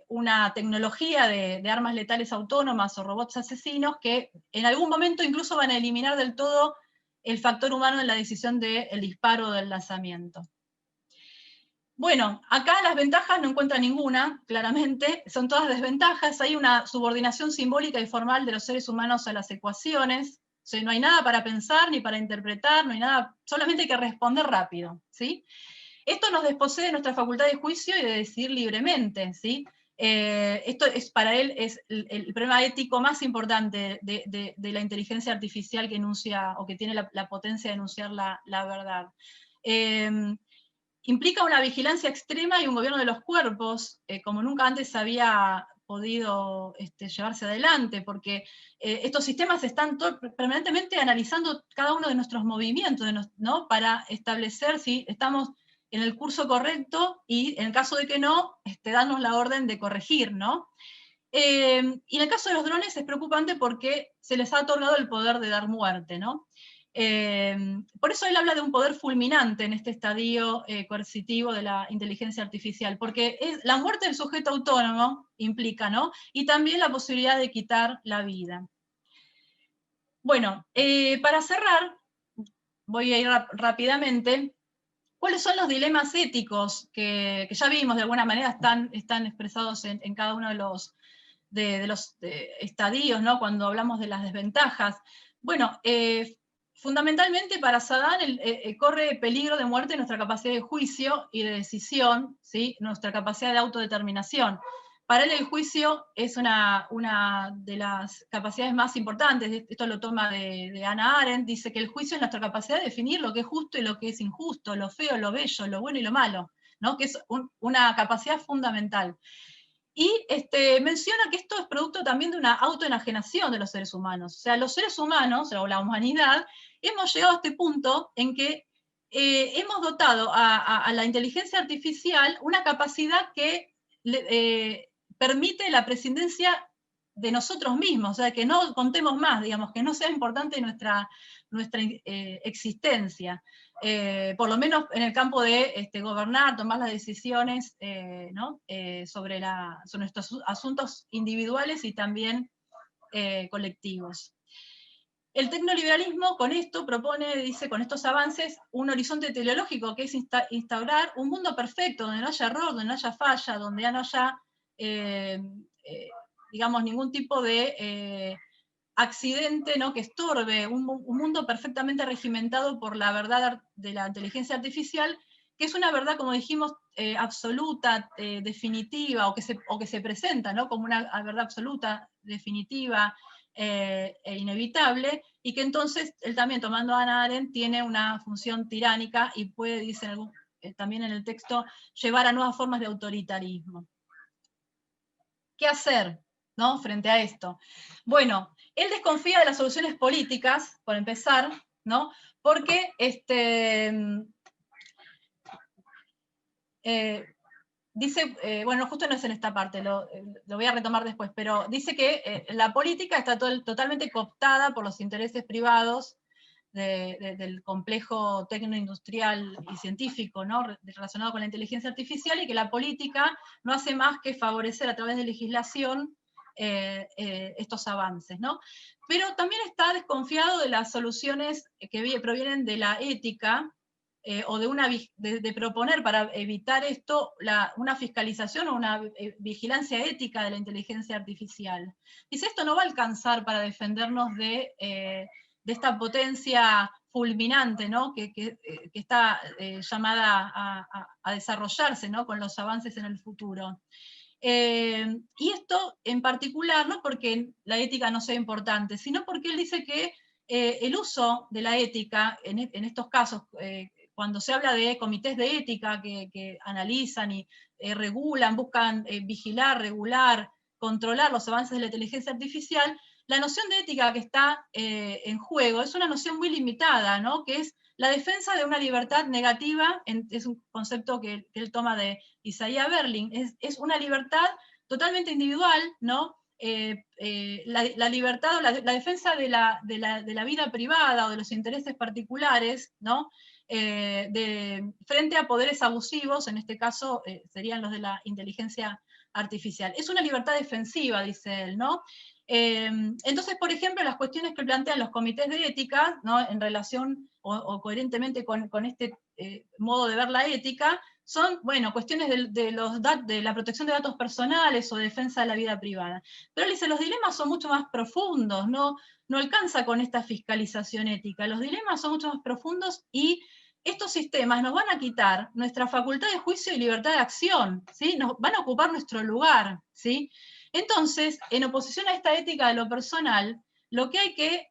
una tecnología de armas letales autónomas o robots asesinos que en algún momento incluso van a eliminar del todo el factor humano en la decisión del disparo o del lanzamiento. Bueno, acá las ventajas no encuentra ninguna, claramente, son todas desventajas. Hay una subordinación simbólica y formal de los seres humanos a las ecuaciones. O sea, no hay nada para pensar ni para interpretar, no hay nada, solamente hay que responder rápido, ¿sí? Esto nos desposee de nuestra facultad de juicio y de decidir libremente, ¿sí? Esto es para él es el problema ético más importante de la inteligencia artificial que enuncia, o que tiene la potencia de enunciar la verdad. Implica una vigilancia extrema y un gobierno de los cuerpos, como nunca antes había podido llevarse adelante, porque estos sistemas están permanentemente analizando cada uno de nuestros movimientos, ¿no? Para establecer si estamos en el curso correcto y en el caso de que no, darnos la orden de corregir, ¿no? Y en el caso de los drones es preocupante porque se les ha otorgado el poder de dar muerte, ¿no? Por eso él habla de un poder fulminante en este estadio coercitivo de la inteligencia artificial, porque la muerte del sujeto autónomo implica, ¿no? Y también la posibilidad de quitar la vida. Bueno, para cerrar, voy a ir rápidamente. ¿Cuáles son los dilemas éticos que ya vimos, de alguna manera están expresados en cada uno de los estadios, ¿no? Cuando hablamos de las desventajas? Bueno, fundamentalmente para Saddam corre peligro de muerte nuestra capacidad de juicio y de decisión, ¿sí? Nuestra capacidad de autodeterminación. Para él el juicio es una de las capacidades más importantes. Esto lo toma de Hannah Arendt. Dice que el juicio es nuestra capacidad de definir lo que es justo y lo que es injusto, lo feo, lo bello, lo bueno y lo malo, ¿no? Que es una capacidad fundamental. Y menciona que esto es producto también de una autoenajenación de los seres humanos. O sea, los seres humanos, o la humanidad, hemos llegado a este punto en que hemos dotado a la inteligencia artificial una capacidad que permite la prescindencia de nosotros mismos, o sea, que no contemos más, digamos, que no sea importante nuestra existencia. Por lo menos en el campo de gobernar, tomar las decisiones, ¿no? sobre nuestros asuntos individuales y también colectivos. El tecnoliberalismo con esto propone, dice, con estos avances, un horizonte teleológico que es instaurar un mundo perfecto, donde no haya error, donde no haya falla, donde ya no haya, digamos, ningún tipo de accidente, ¿no? Que estorbe, un mundo perfectamente regimentado por la verdad de la inteligencia artificial, que es una verdad, como dijimos, absoluta, definitiva, o que se presenta, ¿no? Como una verdad absoluta, definitiva, e inevitable, y que entonces él también, tomando a Hannah Arendt, tiene una función tiránica y puede, dice también en el texto, llevar a nuevas formas de autoritarismo. ¿Qué hacer, ¿no? Frente a esto? Bueno, él desconfía de las soluciones políticas, por empezar, ¿no? Porque dice, bueno, justo no es en esta parte, lo voy a retomar después, pero dice que la política está totalmente cooptada por los intereses privados del complejo tecnoindustrial y científico, ¿no? Relacionado con la inteligencia artificial, y que la política no hace más que favorecer a través de legislación estos avances, ¿no? Pero también está desconfiado de las soluciones que provienen de la ética, o de proponer para evitar esto una fiscalización o una vigilancia ética de la inteligencia artificial. Dice, esto no va a alcanzar para defendernos de esta potencia fulminante, ¿no? que está llamada a desarrollarse, ¿no? Con los avances en el futuro. Y esto en particular, no porque la ética no sea importante, sino porque él dice que el uso de la ética, en estos casos, cuando se habla de comités de ética que analizan y regulan, buscan vigilar, regular, controlar los avances de la inteligencia artificial, la noción de ética que está en juego es una noción muy limitada, ¿no? Que es la defensa de una libertad negativa, es un concepto que él toma de Isaiah Berlin, es una libertad totalmente individual, ¿no? La libertad o la defensa de la vida privada o de los intereses particulares, ¿no? Frente a poderes abusivos, en este caso serían los de la inteligencia artificial. Es una libertad defensiva, dice él, ¿no? Entonces, por ejemplo, las cuestiones que plantean los comités de ética, ¿no? En relación o coherentemente con este modo de ver la ética, son, bueno, cuestiones de la protección de datos personales o defensa de la vida privada. Pero él dice, los dilemas son mucho más profundos, no alcanza con esta fiscalización ética. Los dilemas son mucho más profundos y estos sistemas nos van a quitar nuestra facultad de juicio y libertad de acción, ¿sí? Nos van a ocupar nuestro lugar, ¿sí? Entonces, en oposición a esta ética de lo personal, lo que hay que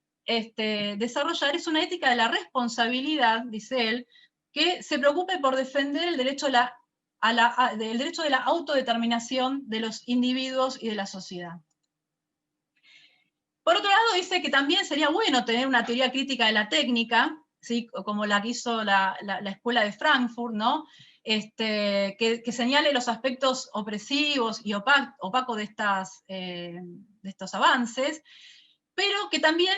desarrollar es una ética de la responsabilidad, dice él, que se preocupe por defender el derecho, del derecho de la autodeterminación de los individuos y de la sociedad. Por otro lado, dice que también sería bueno tener una teoría crítica de la técnica, ¿sí? Como la que hizo la Escuela de Frankfurt, ¿no? Que señale los aspectos opresivos y opacos de estos avances, pero que también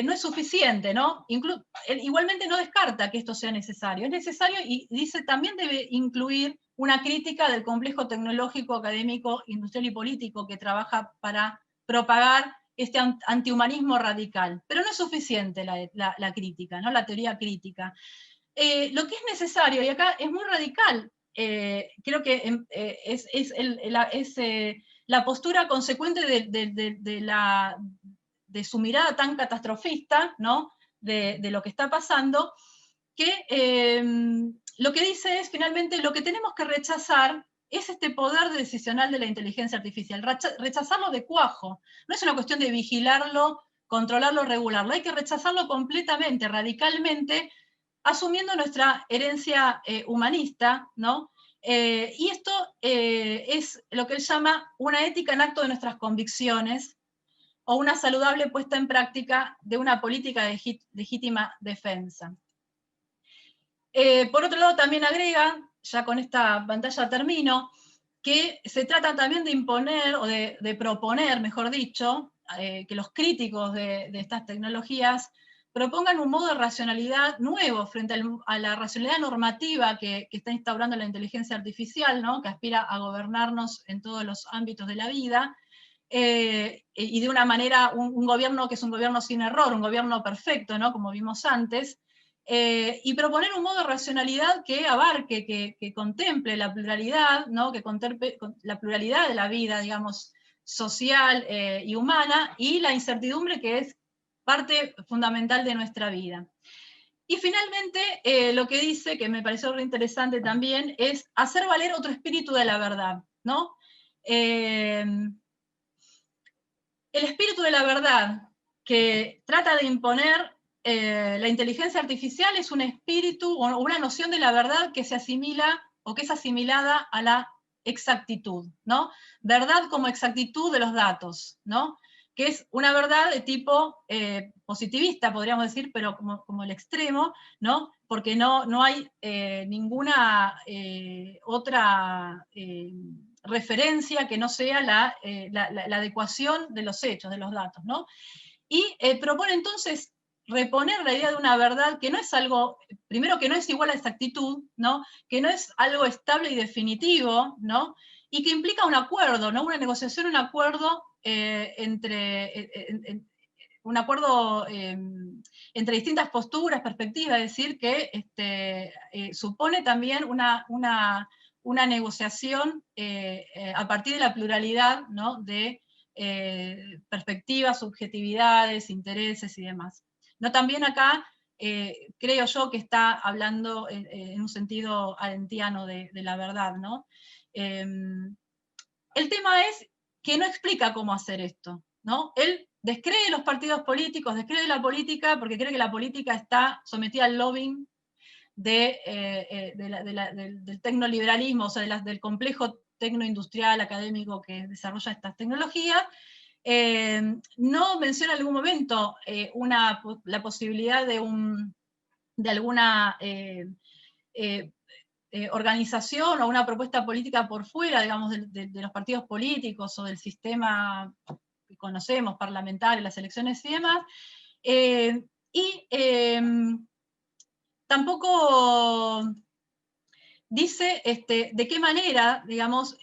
no es suficiente, ¿no? Igualmente no descarta que esto sea necesario. Es necesario y dice también debe incluir una crítica del complejo tecnológico, académico, industrial y político que trabaja para propagar este antihumanismo radical. Pero no es suficiente la crítica, ¿no? La teoría crítica. Lo que es necesario, y acá es muy radical, creo que es la postura consecuente de su mirada tan catastrofista, ¿no? De lo que está pasando, que lo que dice es, finalmente, lo que tenemos que rechazar es este poder decisional de la inteligencia artificial, rechazarlo de cuajo. No es una cuestión de vigilarlo, controlarlo, regularlo, hay que rechazarlo completamente, radicalmente, asumiendo nuestra herencia humanista, ¿no? Y esto es lo que él llama una ética en acto de nuestras convicciones, o una saludable puesta en práctica de una política de legítima defensa. Por otro lado, también agrega, ya con esta pantalla termino, que se trata también de imponer, o de proponer, mejor dicho, que los críticos de estas tecnologías propongan un modo de racionalidad nuevo frente a la racionalidad normativa que está instaurando la inteligencia artificial, ¿no? Que aspira a gobernarnos en todos los ámbitos de la vida, y de una manera, un gobierno que es un gobierno sin error, un gobierno perfecto, ¿no? Como vimos antes, y proponer un modo de racionalidad que abarque, que contemple la pluralidad, ¿no? Que contemple la pluralidad de la vida, digamos, social y humana, y la incertidumbre que es parte fundamental de nuestra vida. Y finalmente, lo que dice, que me pareció re interesante también, es hacer valer otro espíritu de la verdad, ¿no? El espíritu de la verdad que trata de imponer la inteligencia artificial es un espíritu o una noción de la verdad que se asimila o que es asimilada a la exactitud, ¿no? Verdad como exactitud de los datos, ¿no? Que es una verdad de tipo positivista, podríamos decir, pero como el extremo, ¿no? Porque no hay ninguna otra referencia que no sea la adecuación de los hechos, de los datos, ¿no? Y propone entonces reponer la idea de una verdad que no es algo, primero que no es igual a exactitud, ¿no? Que no es algo estable y definitivo, ¿no? Y que implica un acuerdo, ¿no? Una negociación, un acuerdo un acuerdo entre distintas posturas, perspectivas, es decir, que supone también una negociación a partir de la pluralidad, ¿no? De perspectivas, subjetividades, intereses y demás. No, también acá creo yo que está hablando en un sentido arendtiano de la verdad, ¿no? El tema es que no explica cómo hacer esto, ¿no? Él descree los partidos políticos, descree la política, porque cree que la política está sometida al lobbying del tecnoliberalismo, o sea, del complejo tecnoindustrial académico que desarrolla estas tecnologías. No menciona en algún momento la posibilidad de alguna organización o una propuesta política por fuera, digamos, de los partidos políticos o del sistema que conocemos, parlamentario, las elecciones y demás. Y tampoco dice de qué manera, digamos,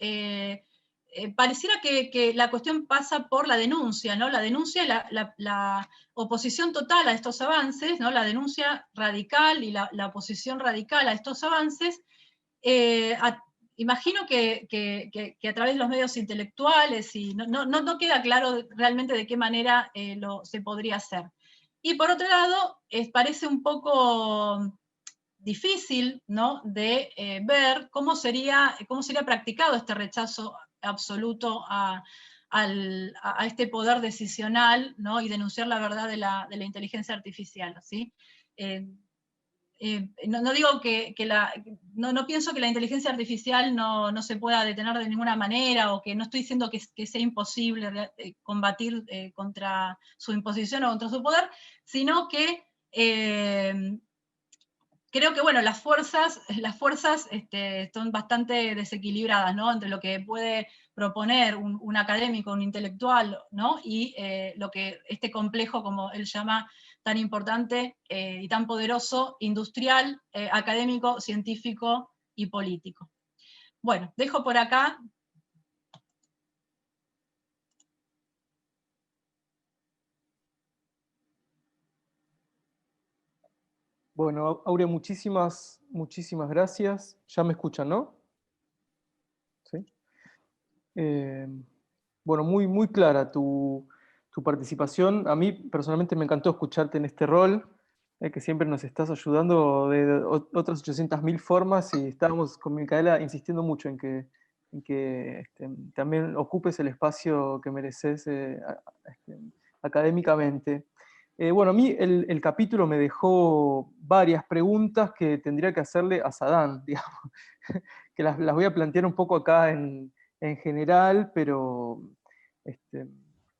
pareciera que la cuestión pasa por la denuncia, ¿no? La denuncia, la oposición total a estos avances, ¿no? La denuncia radical y la oposición radical a estos avances. Imagino que a través de los medios intelectuales, y no queda claro realmente de qué manera se podría hacer. Y por otro lado, parece un poco difícil, ¿no?, de ver cómo sería practicado este rechazo absoluto a este poder decisional, ¿no?, y denunciar la verdad de la inteligencia artificial, ¿sí? No digo no pienso que la inteligencia artificial no se pueda detener de ninguna manera, o que no estoy diciendo que sea imposible combatir contra su imposición o contra su poder, sino que creo que, bueno, las fuerzas son bastante desequilibradas, ¿no?, entre lo que puede proponer un académico, un intelectual, ¿no?, y lo que este complejo, como él llama, tan importante y tan poderoso, industrial, académico, científico y político. Bueno, dejo por acá. Bueno, Aurea, muchísimas gracias. Ya me escuchan, ¿no? ¿Sí? Bueno, muy clara tu participación. A mí personalmente me encantó escucharte en este rol, que siempre nos estás ayudando de otras 800.000 formas, y estábamos con Micaela insistiendo mucho en que también ocupes el espacio que mereces académicamente. Bueno, a mí el capítulo me dejó varias preguntas que tendría que hacerle a Saadán, digamos, que las voy a plantear un poco acá en general, pero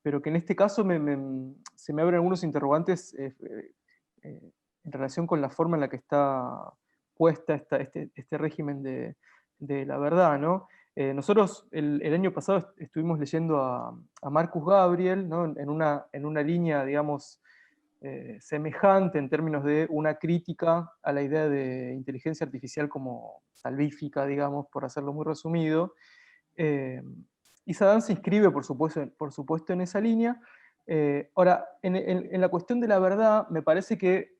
que en este caso se me abren algunos interrogantes en relación con la forma en la que está puesta este régimen de la verdad, ¿no? Nosotros el año pasado estuvimos leyendo a Marcus Gabriel, ¿no?, en una línea, digamos, semejante en términos de una crítica a la idea de inteligencia artificial como salvífica, digamos, por hacerlo muy resumido. Y Saadán se inscribe, por supuesto, en esa línea. Ahora, en la cuestión de la verdad, me parece que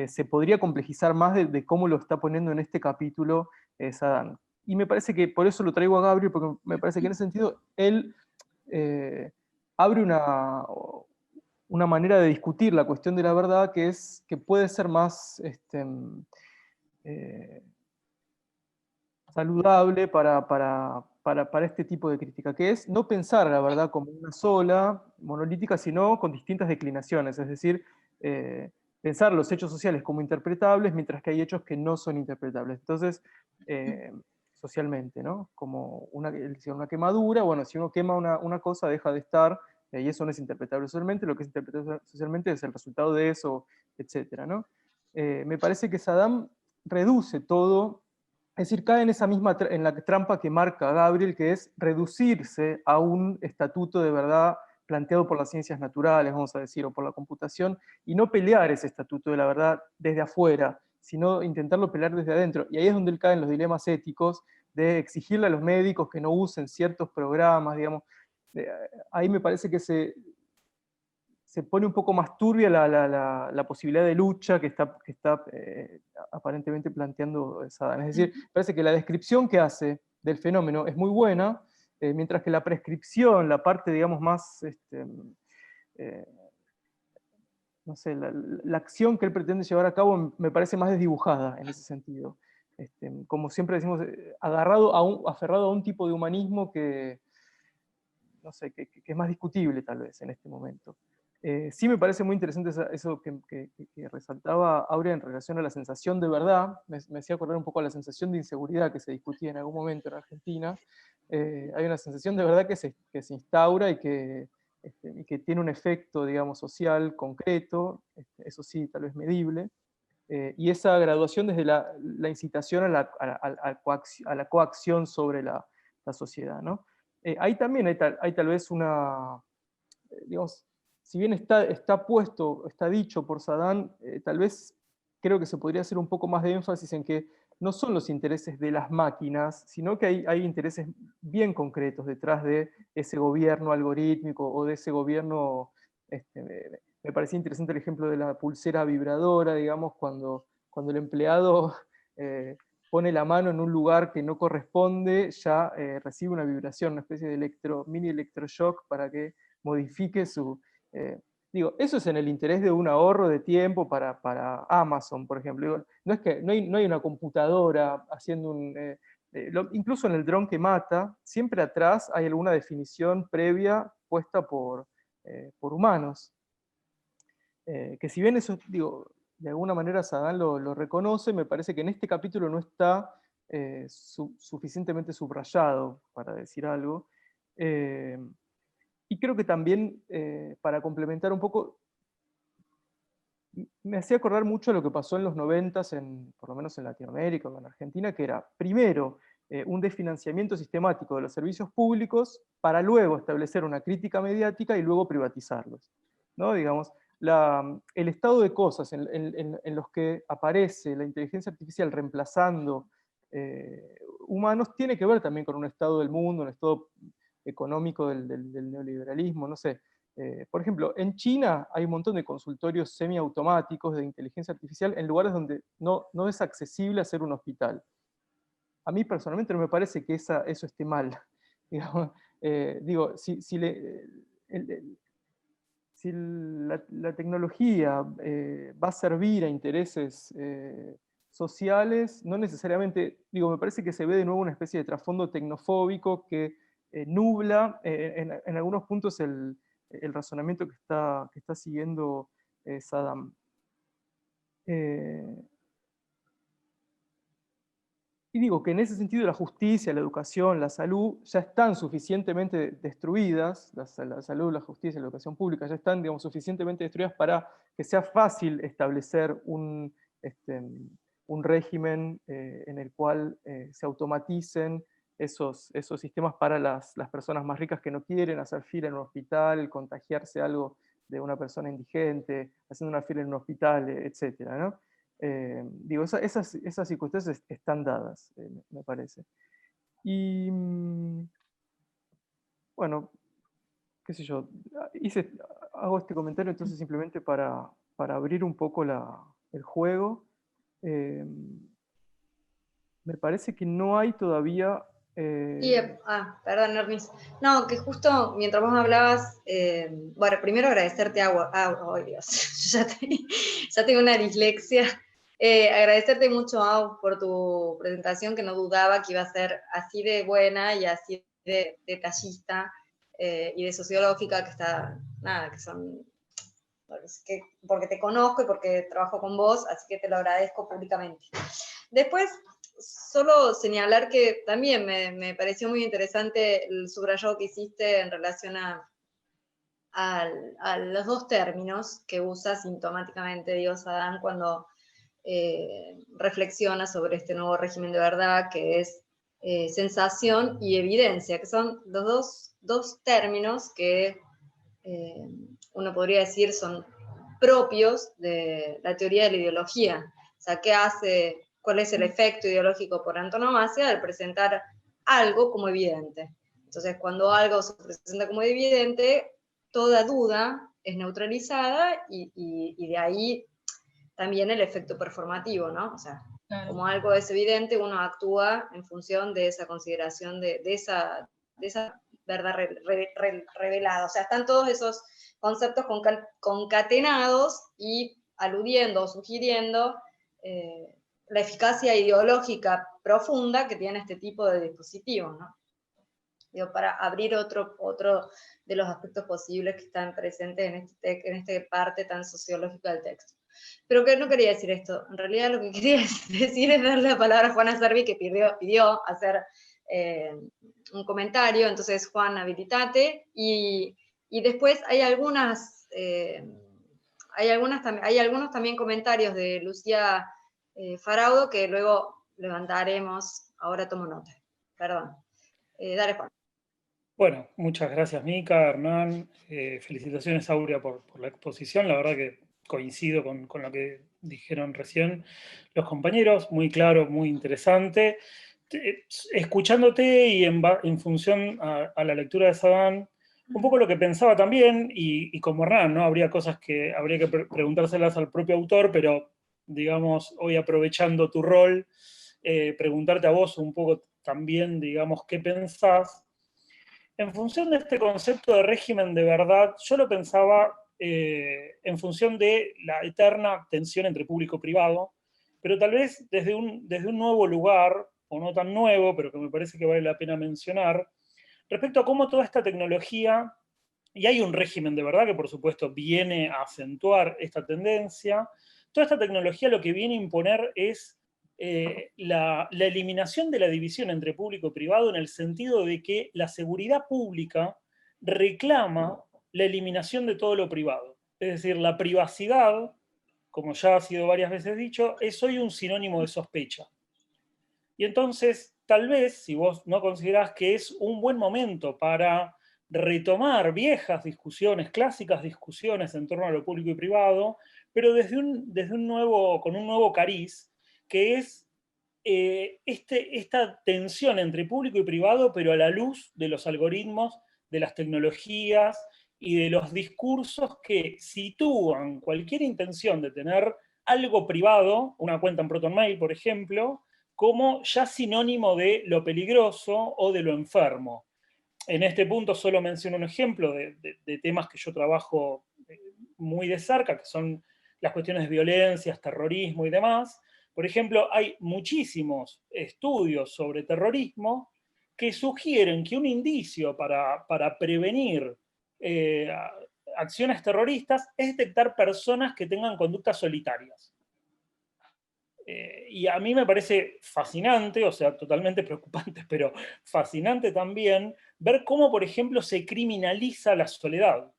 se podría complejizar más de cómo lo está poniendo en este capítulo Saadán. Y me parece que por eso lo traigo a Gabriel, porque me parece que en ese sentido él abre una manera de discutir la cuestión de la verdad que puede ser más saludable para este tipo de crítica, que es no pensar la verdad como una sola, monolítica, sino con distintas declinaciones, es decir, pensar los hechos sociales como interpretables, mientras que hay hechos que no son interpretables. Entonces, socialmente, ¿no? Como una quemadura, bueno, si uno quema una cosa, deja de estar, y eso no es interpretable socialmente, lo que es interpretable socialmente es el resultado de eso, etc., ¿no? Me parece que Saddam reduce todo, es decir, cae en la trampa que marca Gabriel, que es reducirse a un estatuto de verdad planteado por las ciencias naturales, vamos a decir, o por la computación, y no pelear ese estatuto de la verdad desde afuera, sino intentarlo pelear desde adentro. Y ahí es donde él cae en los dilemas éticos de exigirle a los médicos que no usen ciertos programas, digamos. Ahí me parece que se pone un poco más turbia la posibilidad de lucha que está aparentemente planteando Saddam. Es decir, parece que la descripción que hace del fenómeno es muy buena, mientras que la prescripción, la parte, digamos, más, no sé, la acción que él pretende llevar a cabo me parece más desdibujada en ese sentido. Como siempre decimos, aferrado a un tipo de humanismo que no sé, que es más discutible tal vez en este momento. Sí me parece muy interesante eso que resaltaba Aurea en relación a la sensación de verdad, me hacía acordar un poco a la sensación de inseguridad que se discutía en algún momento en Argentina. Hay una sensación de verdad que se instaura y que tiene un efecto, digamos, social concreto, eso sí, tal vez medible, y esa graduación desde la incitación a la coacción sobre la sociedad, ¿no? Ahí también hay tal vez una, digamos, si bien está puesto, está dicho por Saddam, tal vez creo que se podría hacer un poco más de énfasis en que no son los intereses de las máquinas, sino que hay intereses bien concretos detrás de ese gobierno algorítmico o de ese gobierno. Me parecía interesante el ejemplo de la pulsera vibradora, digamos, cuando el empleado pone la mano en un lugar que no corresponde, ya recibe una vibración, una especie de mini electroshock para que modifique su... digo, eso es en el interés de un ahorro de tiempo para Amazon, por ejemplo. Digo, no es que no hay una computadora haciendo incluso en el dron que mata, siempre atrás hay alguna definición previa puesta por humanos. Que si bien eso, digo, de alguna manera Saddam lo reconoce, me parece que en este capítulo no está suficientemente subrayado, para decir algo. Y creo que también, para complementar un poco, me hacía acordar mucho lo que pasó en los 90s, por lo menos en Latinoamérica o en Argentina, que era, primero, un desfinanciamiento sistemático de los servicios públicos para luego establecer una crítica mediática y luego privatizarlos, ¿no? Digamos, el estado de cosas en los que aparece la inteligencia artificial reemplazando humanos tiene que ver también con un estado del mundo, un estado económico del neoliberalismo, no sé. Por ejemplo, en China hay un montón de consultorios semiautomáticos de inteligencia artificial en lugares donde no es accesible hacer un hospital. A mí personalmente no me parece que eso esté mal. Digamos, digo, si la tecnología va a servir a intereses sociales, no necesariamente, digo, me parece que se ve de nuevo una especie de trasfondo tecnofóbico que nubla en algunos puntos el razonamiento que está siguiendo Saddam. Y digo que en ese sentido la justicia, la educación, la salud ya están suficientemente destruidas, la salud, la justicia, la educación pública ya están, digamos, suficientemente destruidas para que sea fácil establecer un régimen en el cual se automaticen esos sistemas para las personas más ricas que no quieren hacer fila en un hospital, contagiarse algo de una persona indigente, haciendo una fila en un hospital, etcétera, ¿no? Digo, esas circunstancias están dadas, me parece. Y bueno, qué sé yo, hago este comentario entonces simplemente para abrir un poco el juego. Me parece que no hay todavía... perdón, Ernest. No, que justo mientras vos hablabas, bueno, primero agradecerte oh, Dios, ya tengo una dislexia. Agradecerte mucho, Au, por tu presentación, que no dudaba que iba a ser así de buena y así de detallista y de sociológica, que está, nada, que son, porque te conozco y porque trabajo con vos, así que te lo agradezco públicamente. Después, solo señalar que también me pareció muy interesante el subrayado que hiciste en relación a los dos términos que usa sintomáticamente Dios Adán cuando reflexiona sobre este nuevo régimen de verdad, que es sensación y evidencia, que son los dos términos que uno podría decir son propios de la teoría de la ideología. O sea, cuál es el efecto ideológico por antonomasia al presentar algo como evidente. Entonces, cuando algo se presenta como evidente, toda duda es neutralizada y de ahí también el efecto performativo, ¿no? O sea, claro, como algo es evidente, uno actúa en función de esa consideración, de esa verdad revelada. O sea, están todos esos conceptos concatenados y aludiendo o sugiriendo la eficacia ideológica profunda que tiene este tipo de dispositivos, ¿no? digo, para abrir otro de los aspectos posibles que están presentes en esta parte tan sociológica del texto. Pero que no quería decir esto, en realidad lo que quería decir es darle la palabra a Juana Servi, que pidió hacer un comentario. Entonces, Juan, habilitate, y después hay algunos también comentarios de Lucía Faraudo que luego levantaremos. Ahora tomo nota, perdón. Dale, Juan. Bueno, muchas gracias, Mica, Hernán. Felicitaciones, Aurea, por la exposición. La verdad que coincido con lo que dijeron recién los compañeros. Muy claro, muy interesante. Escuchándote y en función a la lectura de Saban, un poco lo que pensaba también, y como Hernán, ¿no? Habría cosas que habría que preguntárselas al propio autor, pero, digamos, hoy aprovechando tu rol, preguntarte a vos un poco también, digamos, qué pensás. En función de este concepto de régimen de verdad, yo lo pensaba en función de la eterna tensión entre público y privado, pero tal vez desde un nuevo lugar, o no tan nuevo, pero que me parece que vale la pena mencionar, respecto a cómo toda esta tecnología, y hay un régimen de verdad que por supuesto viene a acentuar esta tendencia, toda esta tecnología lo que viene a imponer es la eliminación de la división entre público y privado, en el sentido de que la seguridad pública reclama la eliminación de todo lo privado. Es decir, la privacidad, como ya ha sido varias veces dicho, es hoy un sinónimo de sospecha. Y entonces, tal vez, si vos no considerás que es un buen momento para retomar viejas discusiones, clásicas discusiones en torno a lo público y privado, pero con un nuevo cariz, que es esta tensión entre público y privado, pero a la luz de los algoritmos, de las tecnologías y de los discursos que sitúan cualquier intención de tener algo privado, una cuenta en ProtonMail, por ejemplo, como ya sinónimo de lo peligroso o de lo enfermo. En este punto solo menciono un ejemplo de temas que yo trabajo muy de cerca, que son las cuestiones de violencias, terrorismo y demás. Por ejemplo, hay muchísimos estudios sobre terrorismo que sugieren que un indicio para prevenir acciones terroristas es detectar personas que tengan conductas solitarias. Y a mí me parece fascinante, o sea, totalmente preocupante, pero fascinante también, ver cómo, por ejemplo, se criminaliza la soledad.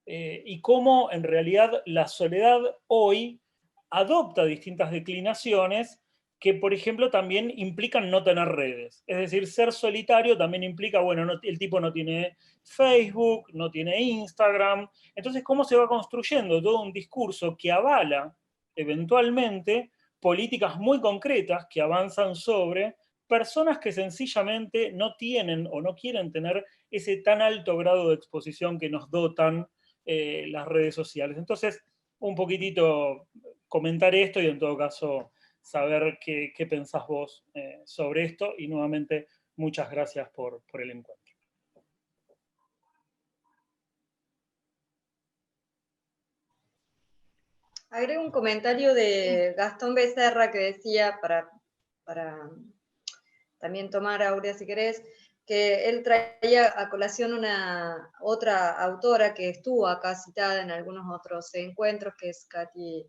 Y cómo, en realidad, la soledad hoy adopta distintas declinaciones que, por ejemplo, también implican no tener redes. Es decir, ser solitario también implica, bueno, el tipo no tiene Facebook, no tiene Instagram. Entonces, ¿cómo se va construyendo todo un discurso que avala, eventualmente, políticas muy concretas que avanzan sobre personas que sencillamente no tienen o no quieren tener ese tan alto grado de exposición que nos dotan las redes sociales? Entonces, un poquitito comentar esto y en todo caso saber qué pensás vos sobre esto, y nuevamente muchas gracias por el encuentro. Agrego un comentario de Gastón Becerra que decía, para también tomar, Aurea, si querés, que él traía a colación otra autora que estuvo acá citada en algunos otros encuentros, que es Cathy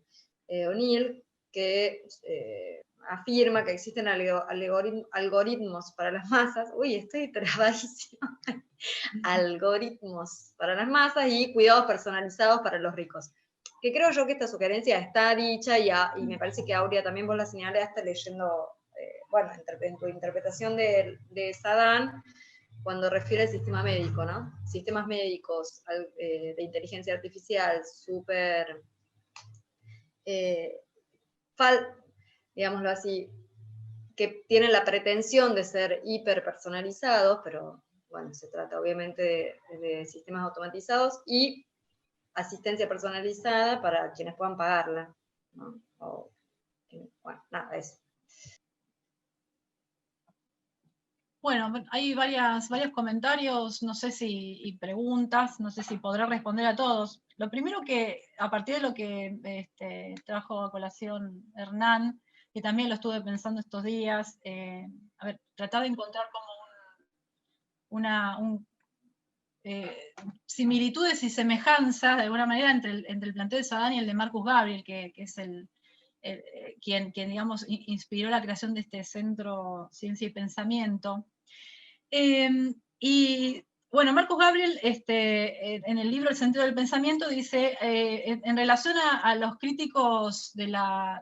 O'Neill, que afirma que existen algoritmos para las masas. Uy, estoy trabadísima. Algoritmos para las masas y cuidados personalizados para los ricos. Que creo yo que esta sugerencia está dicha, y me parece que Aurea también vos la señalaste leyendo, bueno, en tu interpretación de Sadan, cuando refiere al sistema médico, ¿no? Sistemas médicos de inteligencia artificial súper, digámoslo así, que tienen la pretensión de ser hiperpersonalizados, pero bueno, se trata obviamente de sistemas automatizados y asistencia personalizada para quienes puedan pagarla, ¿no? Bueno, nada, eso. Bueno, hay varios comentarios, no sé y preguntas, no sé si podré responder a todos. Lo primero que, a partir de lo que trajo a colación Hernán, que también lo estuve pensando estos días, a ver, tratar de encontrar como similitudes y semejanzas, de alguna manera, entre el planteo de Saddam y el de Marcus Gabriel, que es quien, digamos, inspiró la creación de este centro Ciencia y Pensamiento. Y bueno, Marcus Gabriel, en el libro El sentido del pensamiento, dice, en relación a los críticos de la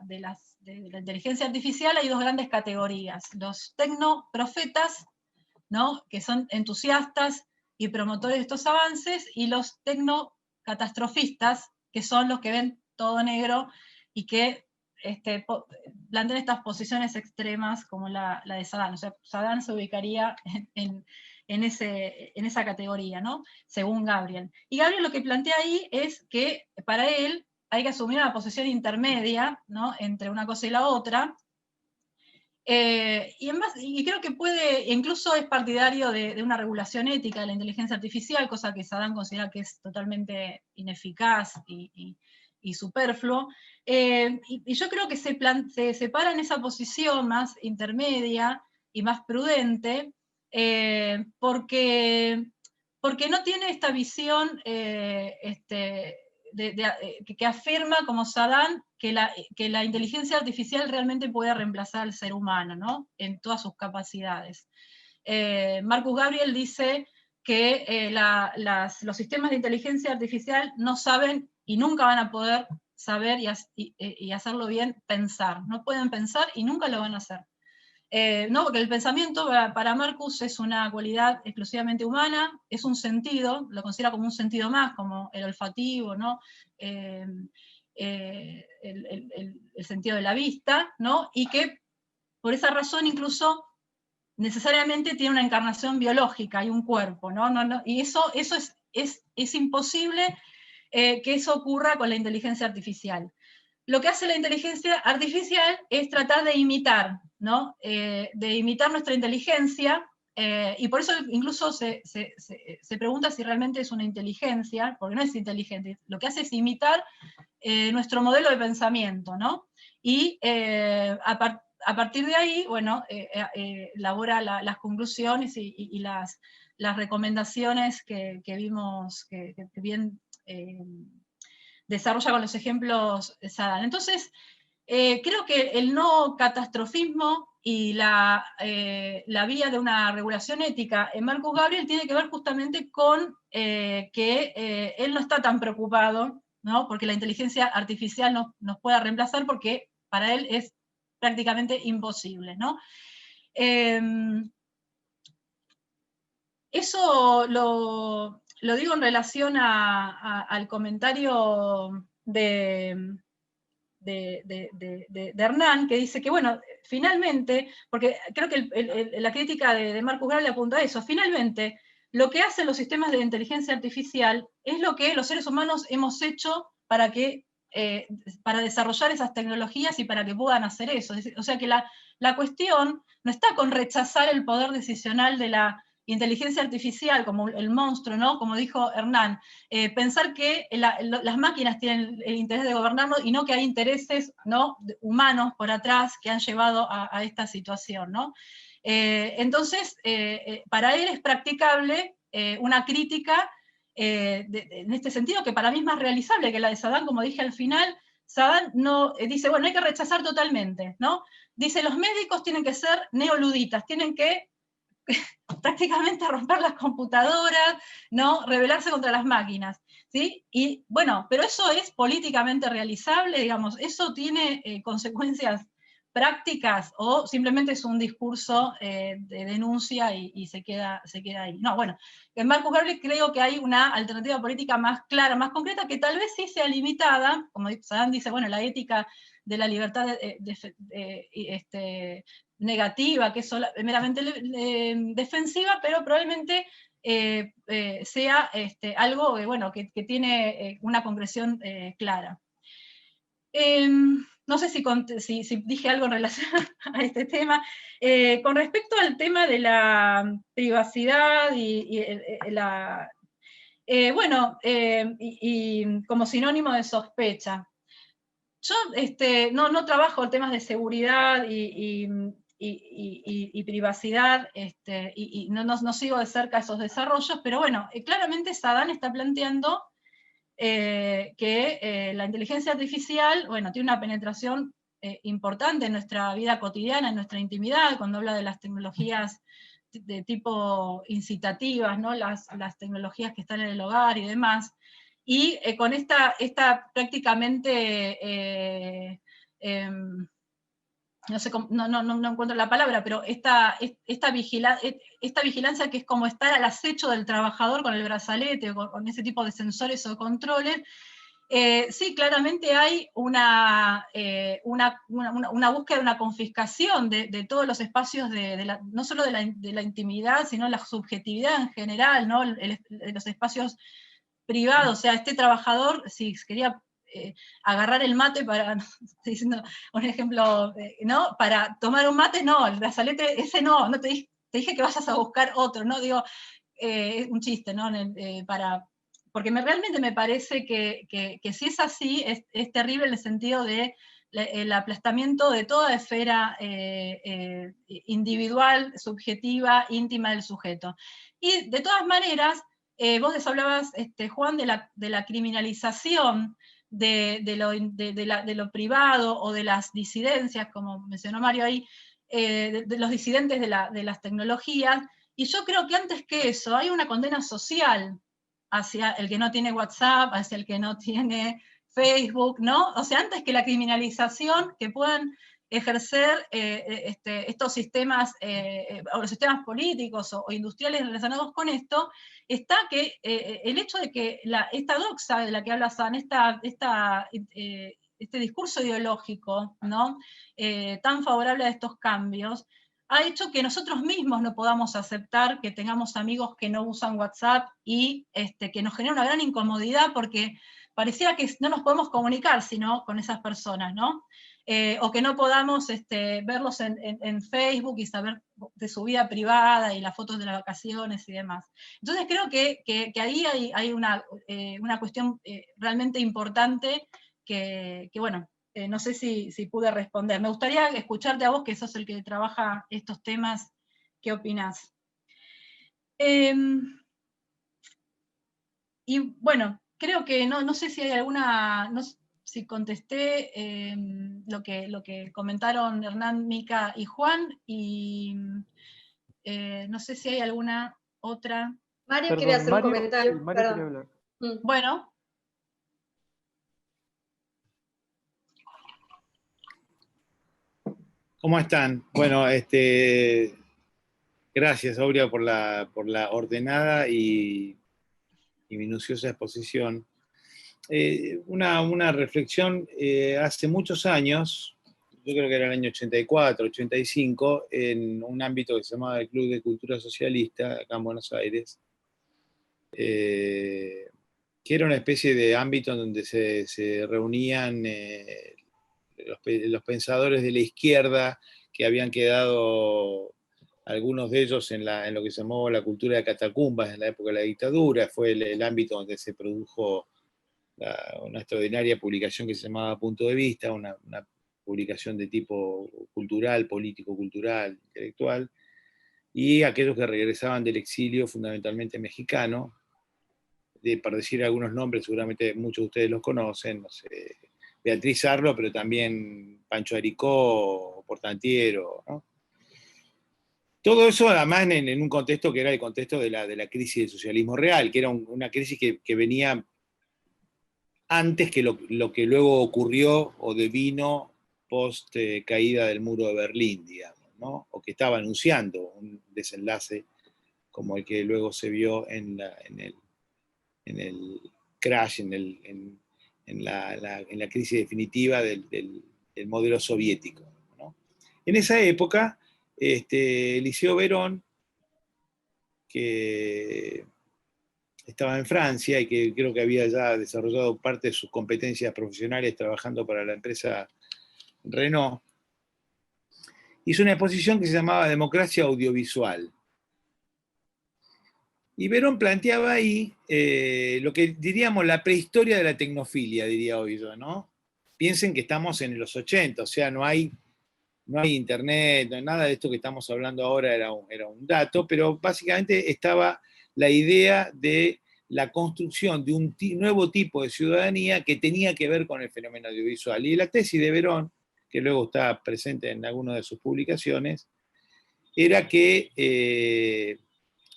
inteligencia artificial, hay dos grandes categorías: los tecnoprofetas, ¿no?, que son entusiastas y promotores de estos avances, y los tecnocatastrofistas, que son los que ven todo negro y que plantean estas posiciones extremas como la de Saddam. O sea, Saddam se ubicaría en esa categoría, ¿no?, según Gabriel. Y Gabriel lo que plantea ahí es que para él hay que asumir una posición intermedia, ¿no?, entre una cosa y la otra. Y creo que incluso es partidario de una regulación ética de la inteligencia artificial, cosa que Saddam considera que es totalmente ineficaz y superfluo. Y yo creo que se separa en esa posición más intermedia y más prudente, porque no tiene esta visión que afirma, como Saddam, que la inteligencia artificial realmente puede reemplazar al ser humano, ¿no?, en todas sus capacidades. Marcus Gabriel dice que los sistemas de inteligencia artificial no saben y nunca van a poder saber y hacerlo bien pensar. No pueden pensar y nunca lo van a hacer. No, porque el pensamiento para Marcus es una cualidad exclusivamente humana, es un sentido, lo considera como un sentido más, como el olfativo, ¿no?, el sentido de la vista, ¿no?, y que por esa razón incluso necesariamente tiene una encarnación biológica, hay un cuerpo, ¿no? Y eso es imposible que eso ocurra con la inteligencia artificial. Lo que hace la inteligencia artificial es tratar de imitar, ¿no?, de imitar nuestra inteligencia, y por eso incluso se pregunta si realmente es una inteligencia, porque no es inteligente, lo que hace es imitar nuestro modelo de pensamiento, ¿no? Y a partir de ahí, bueno, elabora las conclusiones y las recomendaciones que vimos, que bien desarrolla con los ejemplos Saddam. Entonces, creo que el no catastrofismo y la vía de una regulación ética en Marcus Gabriel tiene que ver justamente con que él no está tan preocupado, ¿no?, porque la inteligencia artificial nos pueda reemplazar, porque para él es prácticamente imposible, ¿no? Eso lo digo en relación al comentario de Hernán, que dice que, bueno, finalmente, porque creo que la crítica de Marcus Gabriel apunta a eso, finalmente, lo que hacen los sistemas de inteligencia artificial es lo que los seres humanos hemos hecho para desarrollar esas tecnologías y para que puedan hacer eso. O sea que la cuestión no está con rechazar el poder decisional de la inteligencia artificial como el monstruo, ¿no?, como dijo Hernán, pensar que las máquinas tienen el interés de gobernarnos y no que hay intereses, ¿no?, humanos por atrás que han llevado a esta situación, ¿no? Entonces, para él es practicable una crítica en este sentido, que para mí es más realizable que la de Saddam, como dije al final. Saddam dice, bueno, hay que rechazar totalmente, ¿no? Dice, los médicos tienen que ser neoluditas, tienen que prácticamente romper las computadoras, ¿no?, rebelarse contra las máquinas, ¿sí? Y bueno, pero eso es políticamente realizable, digamos, eso tiene consecuencias prácticas, o simplemente es un discurso de denuncia y se queda ahí. No, bueno, en Marcus Gabriel creo que hay una alternativa política más clara, más concreta, que tal vez sí sea limitada, como Saddam dice, bueno, la ética de la libertad negativa, que es meramente defensiva, pero probablemente sea algo bueno, que tiene una concreción clara. No sé si dije algo en relación a este tema. Con respecto al tema de la privacidad y como sinónimo de sospecha. Yo no trabajo temas de seguridad y y privacidad, y no sigo de cerca esos desarrollos, pero bueno, claramente Sagan está planteando que la inteligencia artificial, bueno, tiene una penetración importante en nuestra vida cotidiana, en nuestra intimidad, cuando habla de las tecnologías de tipo incitativas, ¿no? Las tecnologías que están en el hogar y demás, y con esta prácticamente, no sé, no encuentro la palabra, pero esta vigilancia que es como estar al acecho del trabajador con el brazalete o con ese tipo de sensores o controles, sí, claramente hay una búsqueda de una confiscación de todos los espacios, no solo de la intimidad, sino la subjetividad en general, ¿no? Los espacios privados. O sea, este trabajador, si quería agarrar el mate para, estoy diciendo un ejemplo, ¿no? Para tomar un mate, no, el brazalete, ese no te dije que vayas a buscar otro, ¿no? Digo, es un chiste, ¿no? Porque realmente me parece que si es así, es terrible en el sentido de el aplastamiento de toda esfera individual, subjetiva, íntima del sujeto. Y de todas maneras, vos les hablabas, Juan, de la criminalización de lo privado o de las disidencias, como mencionó Mario ahí, de los disidentes de las tecnologías, y yo creo que antes que eso hay una condena social hacia el que no tiene WhatsApp, hacia el que no tiene Facebook, ¿no? O sea, antes que la criminalización que puedan ejercer estos sistemas, o los sistemas políticos o industriales relacionados con esto, está que el hecho de que esta doxa de la que habla San, este discurso ideológico, ¿no? Tan favorable a estos cambios, ha hecho que nosotros mismos no podamos aceptar que tengamos amigos que no usan WhatsApp y que nos genera una gran incomodidad porque pareciera que no nos podemos comunicar sino con esas personas, ¿no? O que no podamos verlos en Facebook y saber de su vida privada y las fotos de las vacaciones y demás. Entonces creo que ahí hay una cuestión realmente importante que bueno, no sé si pude responder. Me gustaría escucharte a vos, que sos el que trabaja estos temas. ¿Qué opinás? Y bueno, creo que no sé si hay alguna, si contesté lo que comentaron Hernán, Mica y Juan, y no sé si hay alguna otra. Mario quiere hacer un Mario comentario. quería Perdón. hablar. Bueno. ¿Cómo están? Bueno, gracias, Aurea, por la ordenada y minuciosa exposición. Una reflexión, hace muchos años, yo creo que era el año 84, 85, en un ámbito que se llamaba el Club de Cultura Socialista, acá en Buenos Aires, que era una especie de ámbito en donde se reunían los pensadores de la izquierda que habían quedado, algunos de ellos en lo que se llamó la cultura de catacumbas en la época de la dictadura. Fue el ámbito donde se produjo una extraordinaria publicación que se llamaba Punto de Vista, una publicación de tipo cultural, político-cultural, intelectual, y aquellos que regresaban del exilio, fundamentalmente mexicano, para decir algunos nombres, seguramente muchos de ustedes los conocen, no sé, Beatriz Arlo, pero también Pancho Aricó, Portantiero, ¿no? Todo eso además en un contexto que era el contexto de la crisis del socialismo real, que era una crisis que venía antes que lo que luego ocurrió o devino post caída del muro de Berlín, digamos, ¿no? O que estaba anunciando un desenlace como el que luego se vio en el crash, en la crisis definitiva del modelo soviético, ¿no? En esa época, Eliseo Verón, que estaba en Francia y que creo que había ya desarrollado parte de sus competencias profesionales trabajando para la empresa Renault, hizo una exposición que se llamaba Democracia Audiovisual. Y Verón planteaba ahí lo que diríamos la prehistoria de la tecnofilia, diría hoy yo, ¿no? Piensen que estamos en los 80, o sea, no hay no hay internet, no hay nada de esto que estamos hablando ahora, era un dato, pero básicamente estaba la idea de la construcción de un nuevo tipo de ciudadanía que tenía que ver con el fenómeno audiovisual. Y la tesis de Verón, que luego está presente en alguna de sus publicaciones, era que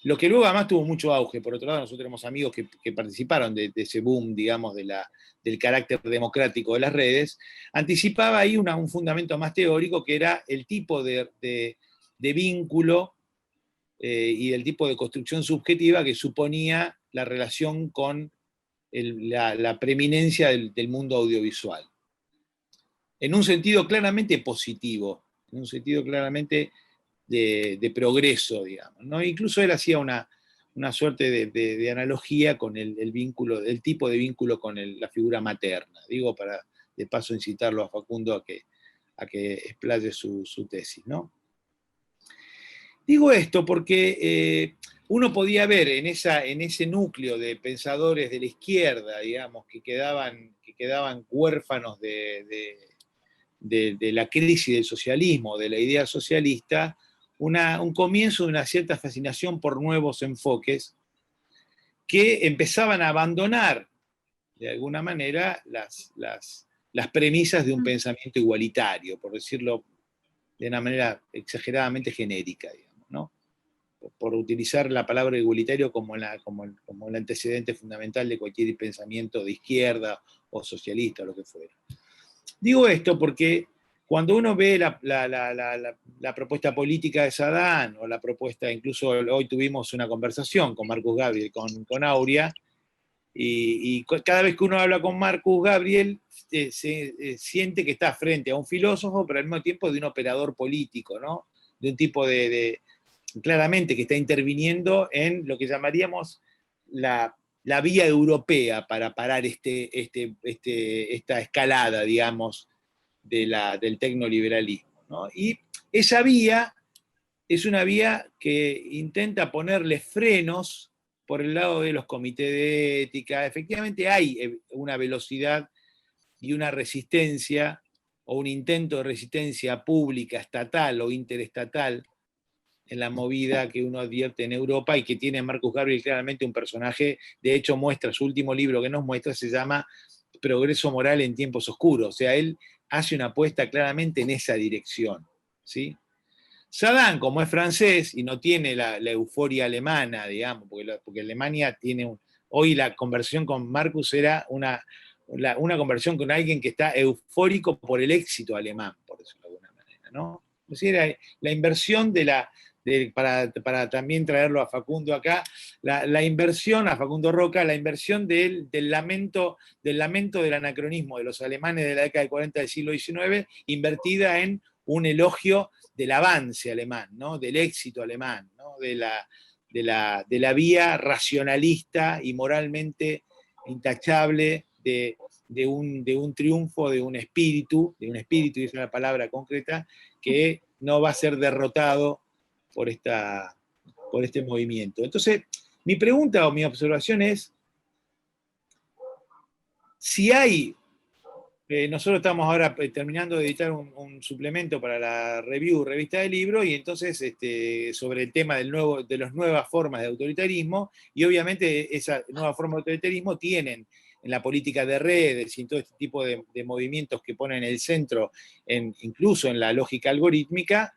lo que luego además tuvo mucho auge. Por otro lado, nosotros tenemos amigos que participaron de ese boom, digamos, del carácter democrático de las redes, anticipaba ahí un fundamento más teórico, que era el tipo de vínculo y el tipo de construcción subjetiva que suponía la relación con la preeminencia del mundo audiovisual. En un sentido claramente positivo, en un sentido claramente de progreso, digamos, ¿no? Incluso él hacía una suerte de analogía con el vínculo, el tipo de vínculo con la figura materna. Digo, para de paso incitarlo a Facundo a que explaye su tesis, ¿no? Digo esto porque uno podía ver en ese núcleo de pensadores de la izquierda, digamos, que quedaban huérfanos de la crisis del socialismo, de la idea socialista, un comienzo de una cierta fascinación por nuevos enfoques que empezaban a abandonar, de alguna manera, las premisas de un pensamiento igualitario, por decirlo de una manera exageradamente genérica, digamos, ¿no? Por utilizar la palabra igualitario como el antecedente fundamental de cualquier pensamiento de izquierda o socialista o lo que fuera. Digo esto porque cuando uno ve la propuesta política de Saadán, o la propuesta, incluso hoy tuvimos una conversación con Marcus Gabriel, con Aurea, y cada vez que uno habla con Marcus Gabriel, siente que está frente a un filósofo, pero al mismo tiempo de un operador político, ¿no? De un tipo claramente que está interviniendo en lo que llamaríamos la vía europea para parar esta escalada, digamos, del tecnoliberalismo, ¿no? Y esa vía es una vía que intenta ponerle frenos por el lado de los comités de ética. Efectivamente hay una velocidad y una resistencia, o un intento de resistencia pública, estatal o interestatal, en la movida que uno advierte en Europa, y que tiene Marcus Gabriel claramente un personaje. De hecho, muestra, su último libro que nos muestra se llama Progreso Moral en Tiempos Oscuros. O sea, él hace una apuesta claramente en esa dirección, ¿sí? Saadán, como es francés y no tiene la euforia alemana, digamos, porque Alemania tiene hoy la conversación con Marcus era una conversación con alguien que está eufórico por el éxito alemán, por decirlo de alguna manera, ¿no? Es decir, la inversión para también traerlo a Facundo acá, la inversión, a Facundo Roca, la inversión del lamento del anacronismo de los alemanes de la década del 40 del siglo XIX, invertida en un elogio del avance alemán, ¿no? Del éxito alemán, ¿no? de la vía racionalista y moralmente intachable de un triunfo, de un espíritu, y esa es la palabra concreta, que no va a ser derrotado por este movimiento. Entonces, mi pregunta o mi observación es, si hay, nosotros estamos ahora terminando de editar un suplemento para la revista del libro, y entonces sobre el tema de las nuevas formas de autoritarismo, y obviamente esas nuevas formas de autoritarismo tienen en la política de redes y en todo este tipo de movimientos que ponen el centro, incluso en la lógica algorítmica,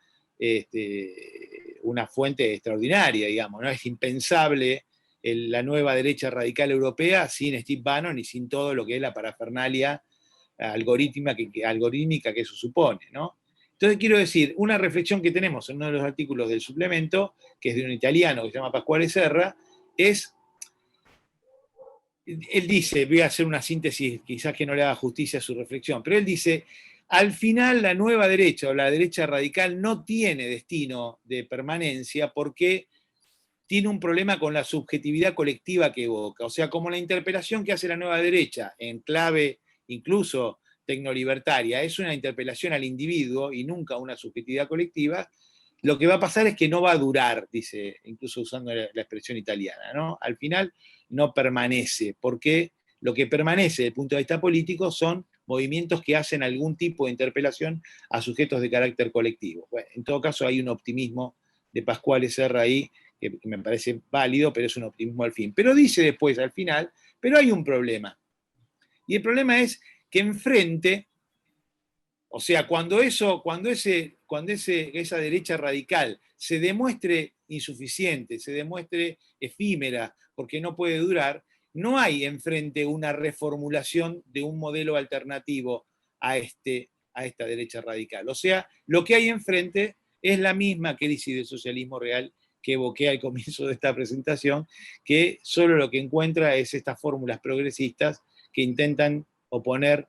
una fuente extraordinaria, digamos, ¿no? Es impensable la nueva derecha radical europea sin Steve Bannon y sin todo lo que es la parafernalia algorítmica que eso supone, ¿no? Entonces quiero decir, una reflexión que tenemos en uno de los artículos del suplemento, que es de un italiano que se llama Pasquale Serra, él dice, voy a hacer una síntesis quizás que no le haga justicia a su reflexión, pero él dice, al final la nueva derecha o la derecha radical no tiene destino de permanencia porque tiene un problema con la subjetividad colectiva que evoca. O sea, como la interpelación que hace la nueva derecha en clave incluso tecnolibertaria es una interpelación al individuo y nunca una subjetividad colectiva, lo que va a pasar es que no va a durar, dice, incluso usando la expresión italiana, ¿no? Al final no permanece, porque lo que permanece desde el punto de vista político son movimientos que hacen algún tipo de interpelación a sujetos de carácter colectivo. Bueno, en todo caso hay un optimismo de Pascual Serra ahí, que me parece válido, pero es un optimismo al fin. Pero dice después, al final, pero hay un problema. Y el problema es que enfrente, o sea, cuando esa derecha radical se demuestre insuficiente, se demuestre efímera, porque no puede durar, no hay enfrente una reformulación de un modelo alternativo a esta derecha radical. O sea, lo que hay enfrente es la misma crisis del socialismo real que evoqué al comienzo de esta presentación, que solo lo que encuentra es estas fórmulas progresistas que intentan oponer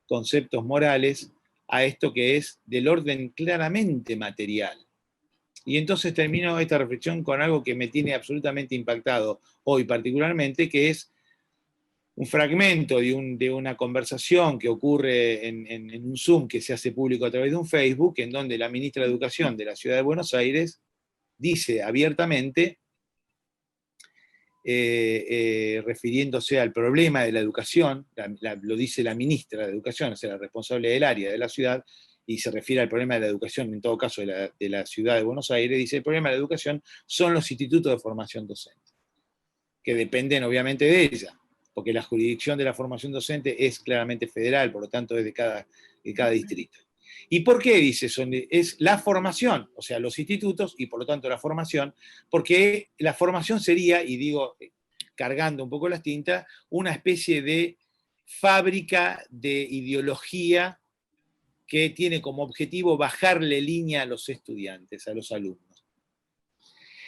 conceptos morales a esto que es del orden claramente material. Y entonces termino esta reflexión con algo que me tiene absolutamente impactado hoy particularmente, que es un fragmento de una conversación que ocurre en un Zoom que se hace público a través de un Facebook, en donde la ministra de Educación de la Ciudad de Buenos Aires dice abiertamente, refiriéndose al problema de la educación, lo dice la ministra de Educación, o sea, la responsable del área de la ciudad, y se refiere al problema de la educación, en todo caso de la Ciudad de Buenos Aires, dice, el problema de la educación son los institutos de formación docente, que dependen obviamente de ella, porque la jurisdicción de la formación docente es claramente federal, por lo tanto es de cada distrito. ¿Y por qué dice eso? Es la formación, o sea, los institutos, y por lo tanto la formación, porque la formación sería, y digo, cargando un poco las tintas, una especie de fábrica de ideología que tiene como objetivo bajarle línea a los estudiantes, a los alumnos.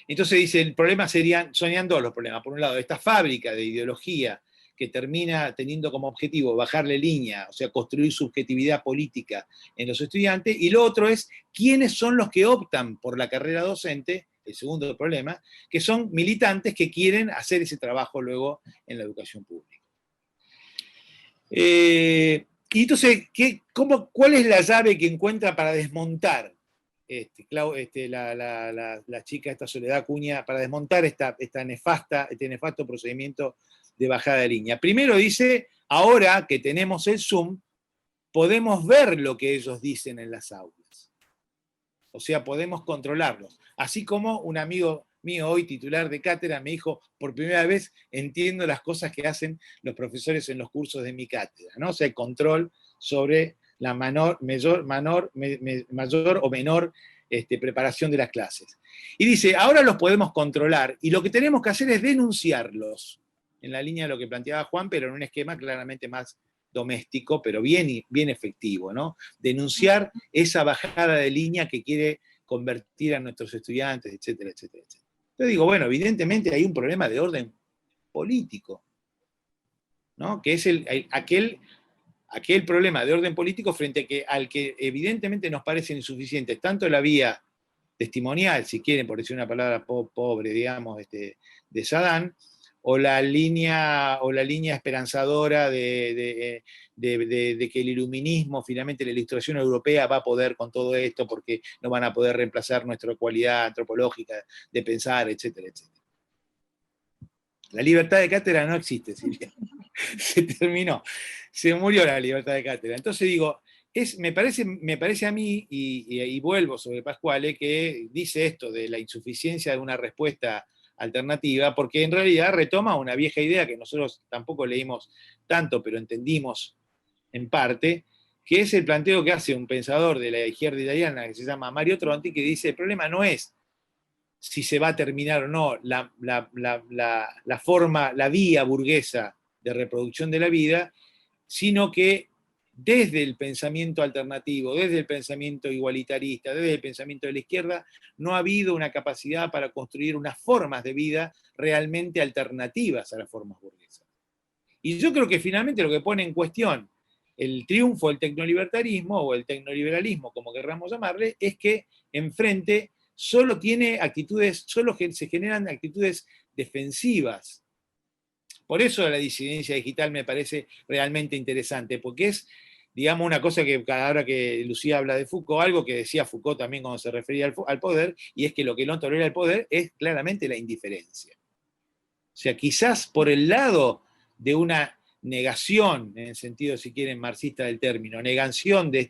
Entonces dice, el problema sonían dos los problemas. Por un lado, esta fábrica de ideología que termina teniendo como objetivo bajarle línea, o sea, construir subjetividad política en los estudiantes, y lo otro es quiénes son los que optan por la carrera docente, el segundo problema, que son militantes que quieren hacer ese trabajo luego en la educación pública. Y entonces, ¿cuál es la llave que encuentra para desmontar la chica, esta Soledad Acuña, para desmontar este nefasto procedimiento de bajada de línea? Primero dice, ahora que tenemos el Zoom, podemos ver lo que ellos dicen en las aulas. O sea, podemos controlarlos. Así como un amigo mío hoy, titular de cátedra, me dijo, por primera vez entiendo las cosas que hacen los profesores en los cursos de mi cátedra, ¿no? O sea, el control sobre la mayor o menor preparación de las clases. Y dice, ahora los podemos controlar y lo que tenemos que hacer es denunciarlos, en la línea de lo que planteaba Juan, pero en un esquema claramente más doméstico, pero bien efectivo, ¿no? Denunciar esa bajada de línea que quiere convertir a nuestros estudiantes, etcétera, etcétera, etcétera. Yo digo, bueno, evidentemente hay un problema de orden político, ¿no? Que es aquel problema de orden político frente al que evidentemente nos parecen insuficientes, tanto la vía testimonial, si quieren, por decir una palabra pobre, digamos, de Saddam, o la línea esperanzadora de que el iluminismo, finalmente la ilustración europea va a poder con todo esto porque no van a poder reemplazar nuestra cualidad antropológica de pensar, etcétera, etcétera. La libertad de cátedra no existe, Silvia. Se terminó. Se murió la libertad de cátedra. Entonces digo, me parece a mí, y vuelvo sobre Pascual, que dice esto de la insuficiencia de una respuesta alternativa, porque en realidad retoma una vieja idea que nosotros tampoco leímos tanto, pero entendimos en parte, que es el planteo que hace un pensador de la izquierda italiana que se llama Mario Tronti, que dice, el problema no es si se va a terminar o no la vía burguesa de reproducción de la vida, sino que desde el pensamiento alternativo, desde el pensamiento igualitarista, desde el pensamiento de la izquierda, no ha habido una capacidad para construir unas formas de vida realmente alternativas a las formas burguesas. Y yo creo que finalmente lo que pone en cuestión el triunfo del tecnolibertarismo, o el tecnoliberalismo, como querramos llamarle, es que enfrente solo se generan actitudes defensivas. Por eso la disidencia digital me parece realmente interesante, porque es, digamos, una cosa que cada hora que Lucía habla de Foucault, algo que decía Foucault también cuando se refería al poder, y es que lo que no tolera el poder es claramente la indiferencia. O sea, quizás por el lado de una negación, en el sentido, si quieren, marxista del término, negación de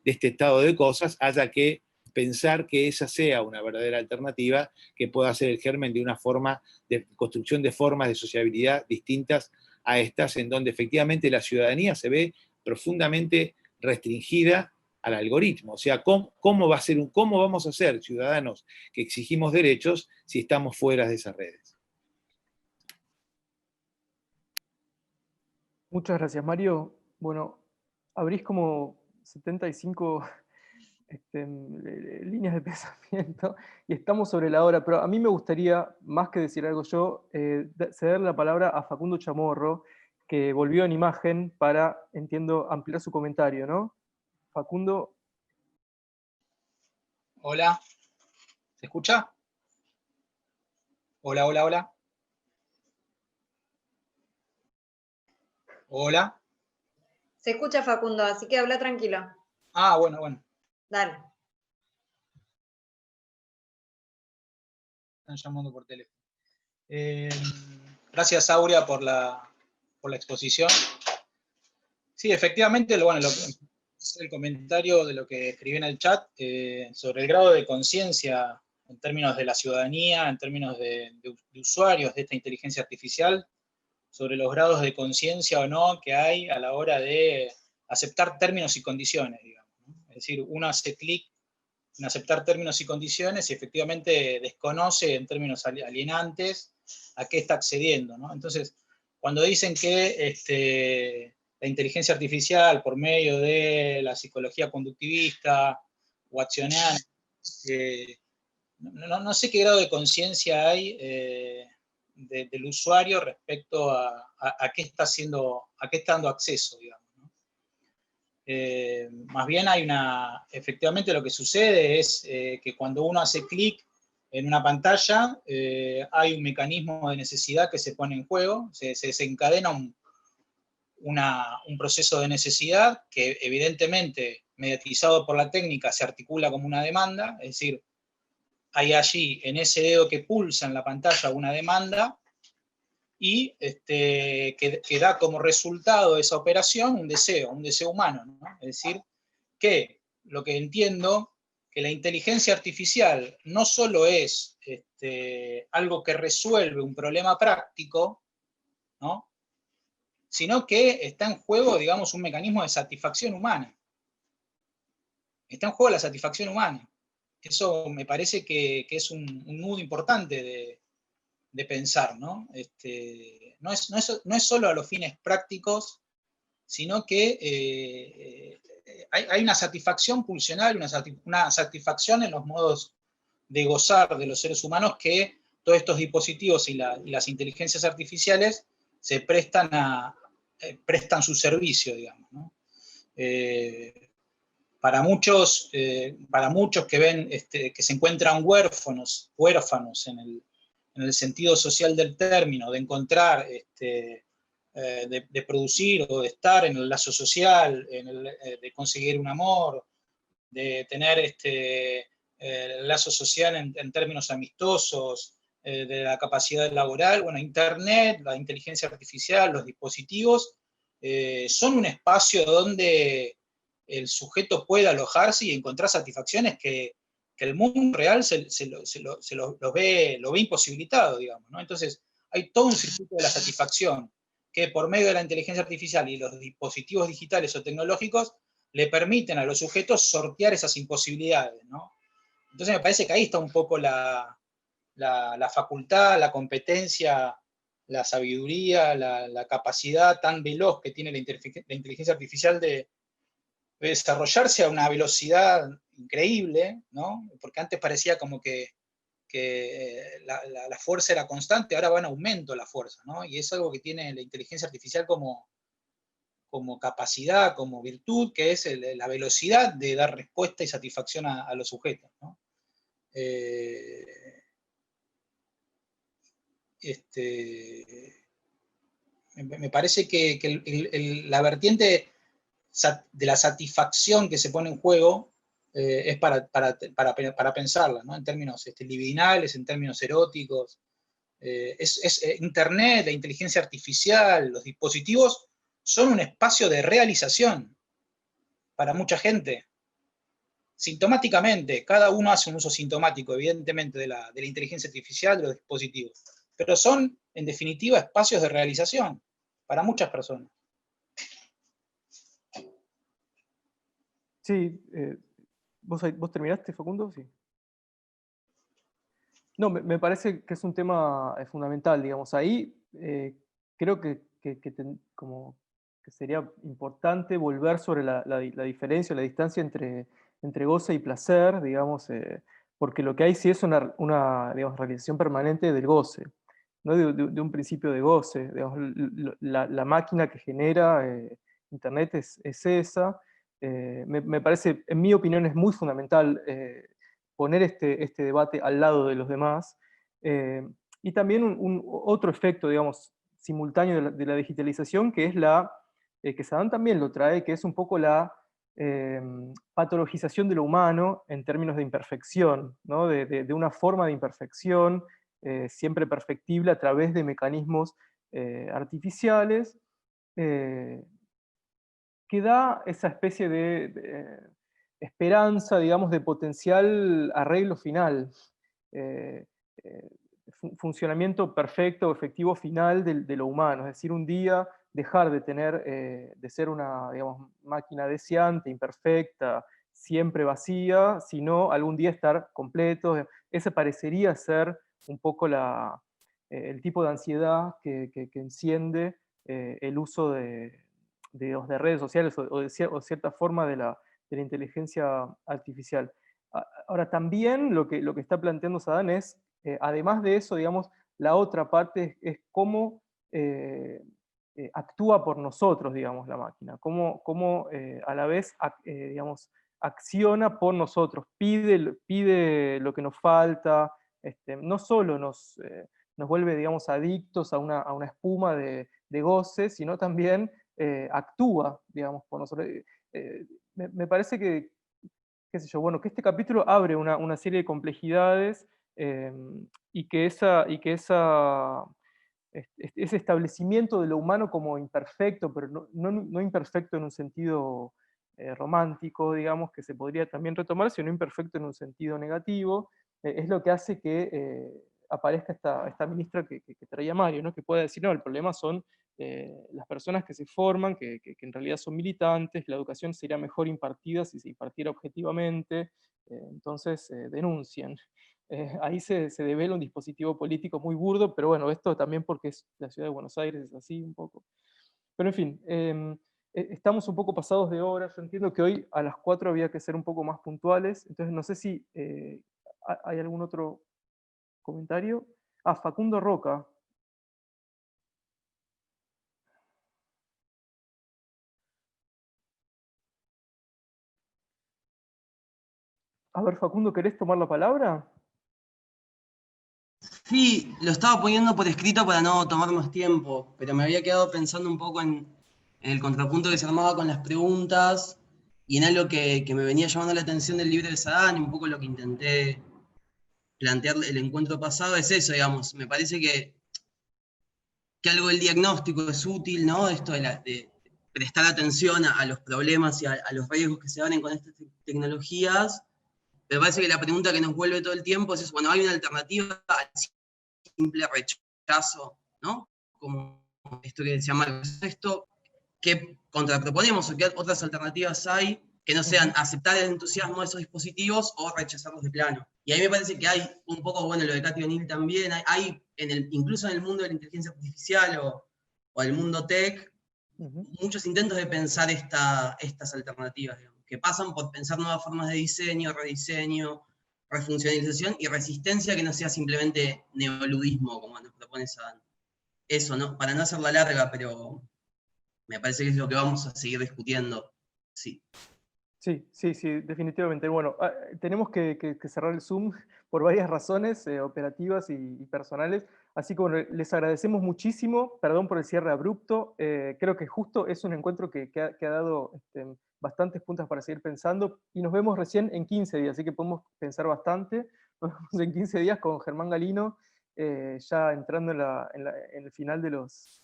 este estado de cosas, haya que pensar que esa sea una verdadera alternativa que pueda ser el germen de una forma de construcción de formas de sociabilidad distintas a estas, en donde efectivamente la ciudadanía se ve profundamente restringida al algoritmo. O sea, ¿cómo vamos a ser ciudadanos que exigimos derechos si estamos fuera de esas redes? Muchas gracias, Mario. Bueno, abrís como 75 líneas de pensamiento y estamos sobre la hora, pero a mí me gustaría, más que decir algo yo, ceder la palabra a Facundo Chamorro, que volvió en imagen para, entiendo, ampliar su comentario, ¿no? Facundo. Hola, ¿se escucha? Hola, hola, hola. Hola. Se escucha, Facundo, así que habla tranquilo. Ah, bueno, bueno. Dale. Están llamando por teléfono. Gracias, Aurea, por la exposición. Sí, efectivamente, el comentario de lo que escribí en el chat sobre el grado de conciencia en términos de la ciudadanía, en términos de usuarios de esta inteligencia artificial, sobre los grados de conciencia o no que hay a la hora de aceptar términos y condiciones, digamos, ¿no? Es decir, uno hace clic en aceptar términos y condiciones y efectivamente desconoce en términos alienantes a qué está accediendo, ¿no? Entonces, cuando dicen que la inteligencia artificial, por medio de la psicología conductivista o accional, no sé qué grado de conciencia hay del usuario respecto a qué está dando acceso, digamos, ¿no? Más bien efectivamente lo que sucede es que cuando uno hace clic en una pantalla, hay un mecanismo de necesidad que se pone en juego, se desencadena un proceso de necesidad que evidentemente, mediatizado por la técnica, se articula como una demanda, es decir, hay allí en ese dedo que pulsa en la pantalla una demanda y que da como resultado de esa operación un deseo humano, ¿no? Es decir, que lo que entiendo, que la inteligencia artificial no solo es algo que resuelve un problema práctico, ¿no? Sino que está en juego, digamos, un mecanismo de satisfacción humana. Está en juego la satisfacción humana. Eso me parece que es un nudo importante de pensar, ¿no? No es solo a los fines prácticos, sino que hay una satisfacción pulsional, una satisfacción en los modos de gozar de los seres humanos que todos estos dispositivos y las inteligencias artificiales se prestan su servicio, digamos, ¿no? Para muchos que ven que se encuentran huérfanos en el sentido social del término, de encontrar, de producir o de estar en el lazo social, de conseguir un amor, de tener el lazo social en términos amistosos, de la capacidad laboral. Bueno, Internet, la inteligencia artificial, los dispositivos, son un espacio donde el sujeto puede alojarse y encontrar satisfacciones que el mundo real lo ve imposibilitado, digamos, ¿no? Entonces, hay todo un circuito de la satisfacción que por medio de la inteligencia artificial y los dispositivos digitales o tecnológicos le permiten a los sujetos sortear esas imposibilidades, ¿no? Entonces me parece que ahí está un poco la facultad, la competencia, la sabiduría, la capacidad tan veloz que tiene la inteligencia artificial de desarrollarse a una velocidad increíble, ¿no? Porque antes parecía como que la fuerza era constante, ahora va en aumento la fuerza, ¿no? Y es algo que tiene la inteligencia artificial como capacidad, como virtud, que es la velocidad de dar respuesta y satisfacción a los sujetos, ¿no? Me parece que la vertiente de la satisfacción que se pone en juego es para pensarla, ¿no? En términos libidinales, en términos eróticos. Es Internet, la inteligencia artificial, los dispositivos son un espacio de realización para mucha gente. Sintomáticamente, cada uno hace un uso sintomático, evidentemente, de la inteligencia artificial, de los dispositivos, pero son, en definitiva, espacios de realización para muchas personas. Sí, ¿vos terminaste, Facundo? Sí. No, me parece que es un tema fundamental, digamos. Ahí creo que sería importante volver sobre la diferencia, la distancia entre goce y placer, digamos, porque lo que hay sí es una digamos, realización permanente del goce, ¿no? De un principio de goce. Digamos, la máquina que genera Internet es esa. Me parece, en mi opinión, es muy fundamental poner este debate al lado de los demás. Y también otro efecto, digamos, simultáneo de la digitalización, que es que Saddam también lo trae, que es un poco la patologización de lo humano en términos de imperfección, ¿no? de una forma de imperfección siempre perfectible a través de mecanismos artificiales, que da esa especie de esperanza, digamos, de potencial arreglo final, funcionamiento perfecto, efectivo final de lo humano, es decir, un día dejar de ser una, digamos, máquina deseante, imperfecta, siempre vacía, sino algún día estar completo. Ese parecería ser un poco el tipo de ansiedad que enciende el uso de redes sociales o cierta forma de la inteligencia artificial. Ahora, también lo que está planteando Saddam es, además de eso, digamos, la otra parte es cómo actúa por nosotros, digamos, la máquina, cómo a la vez, digamos, acciona por nosotros, pide lo que nos falta, no solo nos vuelve, digamos, adictos a una espuma de goce, sino también actúa, digamos, por nosotros. Me parece que, qué sé yo, bueno, que este capítulo abre una serie de complejidades y que ese establecimiento de lo humano como imperfecto, pero no imperfecto en un sentido romántico, digamos, que se podría también retomar, sino imperfecto en un sentido negativo, es lo que hace que aparezca esta ministra que traía Mario, ¿no? Que pueda decir, no, el problema son las personas que se forman, que en realidad son militantes, la educación sería mejor impartida si se impartiera objetivamente, entonces denuncien. Ahí se devela un dispositivo político muy burdo, pero bueno, esto también porque es la ciudad de Buenos Aires, es así un poco. Pero en fin, estamos un poco pasados de hora, yo entiendo que hoy a las 4 había que ser un poco más puntuales, entonces no sé si hay algún otro comentario. Facundo Roca. A ver, Facundo, ¿querés tomar la palabra? Sí, lo estaba poniendo por escrito para no tomar más tiempo, pero me había quedado pensando un poco en el contrapunto que se armaba con las preguntas y en algo que me venía llamando la atención del libro de Saddam, y un poco lo que intenté plantear el encuentro pasado es eso, digamos. Me parece que algo del diagnóstico es útil, ¿no? Esto de prestar atención a los problemas y a los riesgos que se abren con estas tecnologías. Me parece que la pregunta que nos vuelve todo el tiempo es, bueno, ¿hay una alternativa al simple rechazo, ¿no? Como esto que decía Marcos, esto que contraproponemos o qué otras alternativas hay que no sean aceptar el entusiasmo de esos dispositivos o rechazarlos de plano. Y ahí me parece que hay un poco, bueno, lo de Cathy O'Neil también, hay incluso en el mundo de la inteligencia artificial o el mundo tech, muchos intentos de pensar estas alternativas, digamos, que pasan por pensar nuevas formas de diseño, rediseño, refuncionalización y resistencia que no sea simplemente neoludismo, como nos propone Saddam. Eso, ¿no? Para no hacerla larga, pero me parece que es lo que vamos a seguir discutiendo. Sí. Sí, definitivamente. Bueno, tenemos que cerrar el Zoom por varias razones operativas y personales, así que bueno, les agradecemos muchísimo, perdón por el cierre abrupto, creo que justo es un encuentro que ha dado bastantes puntos para seguir pensando, y nos vemos recién en 15 días, así que podemos pensar bastante. Nos vemos en 15 días con Germán Galino, ya entrando en el final de los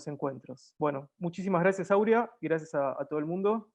encuentros. Bueno, muchísimas gracias, Aurea, y gracias a todo el mundo.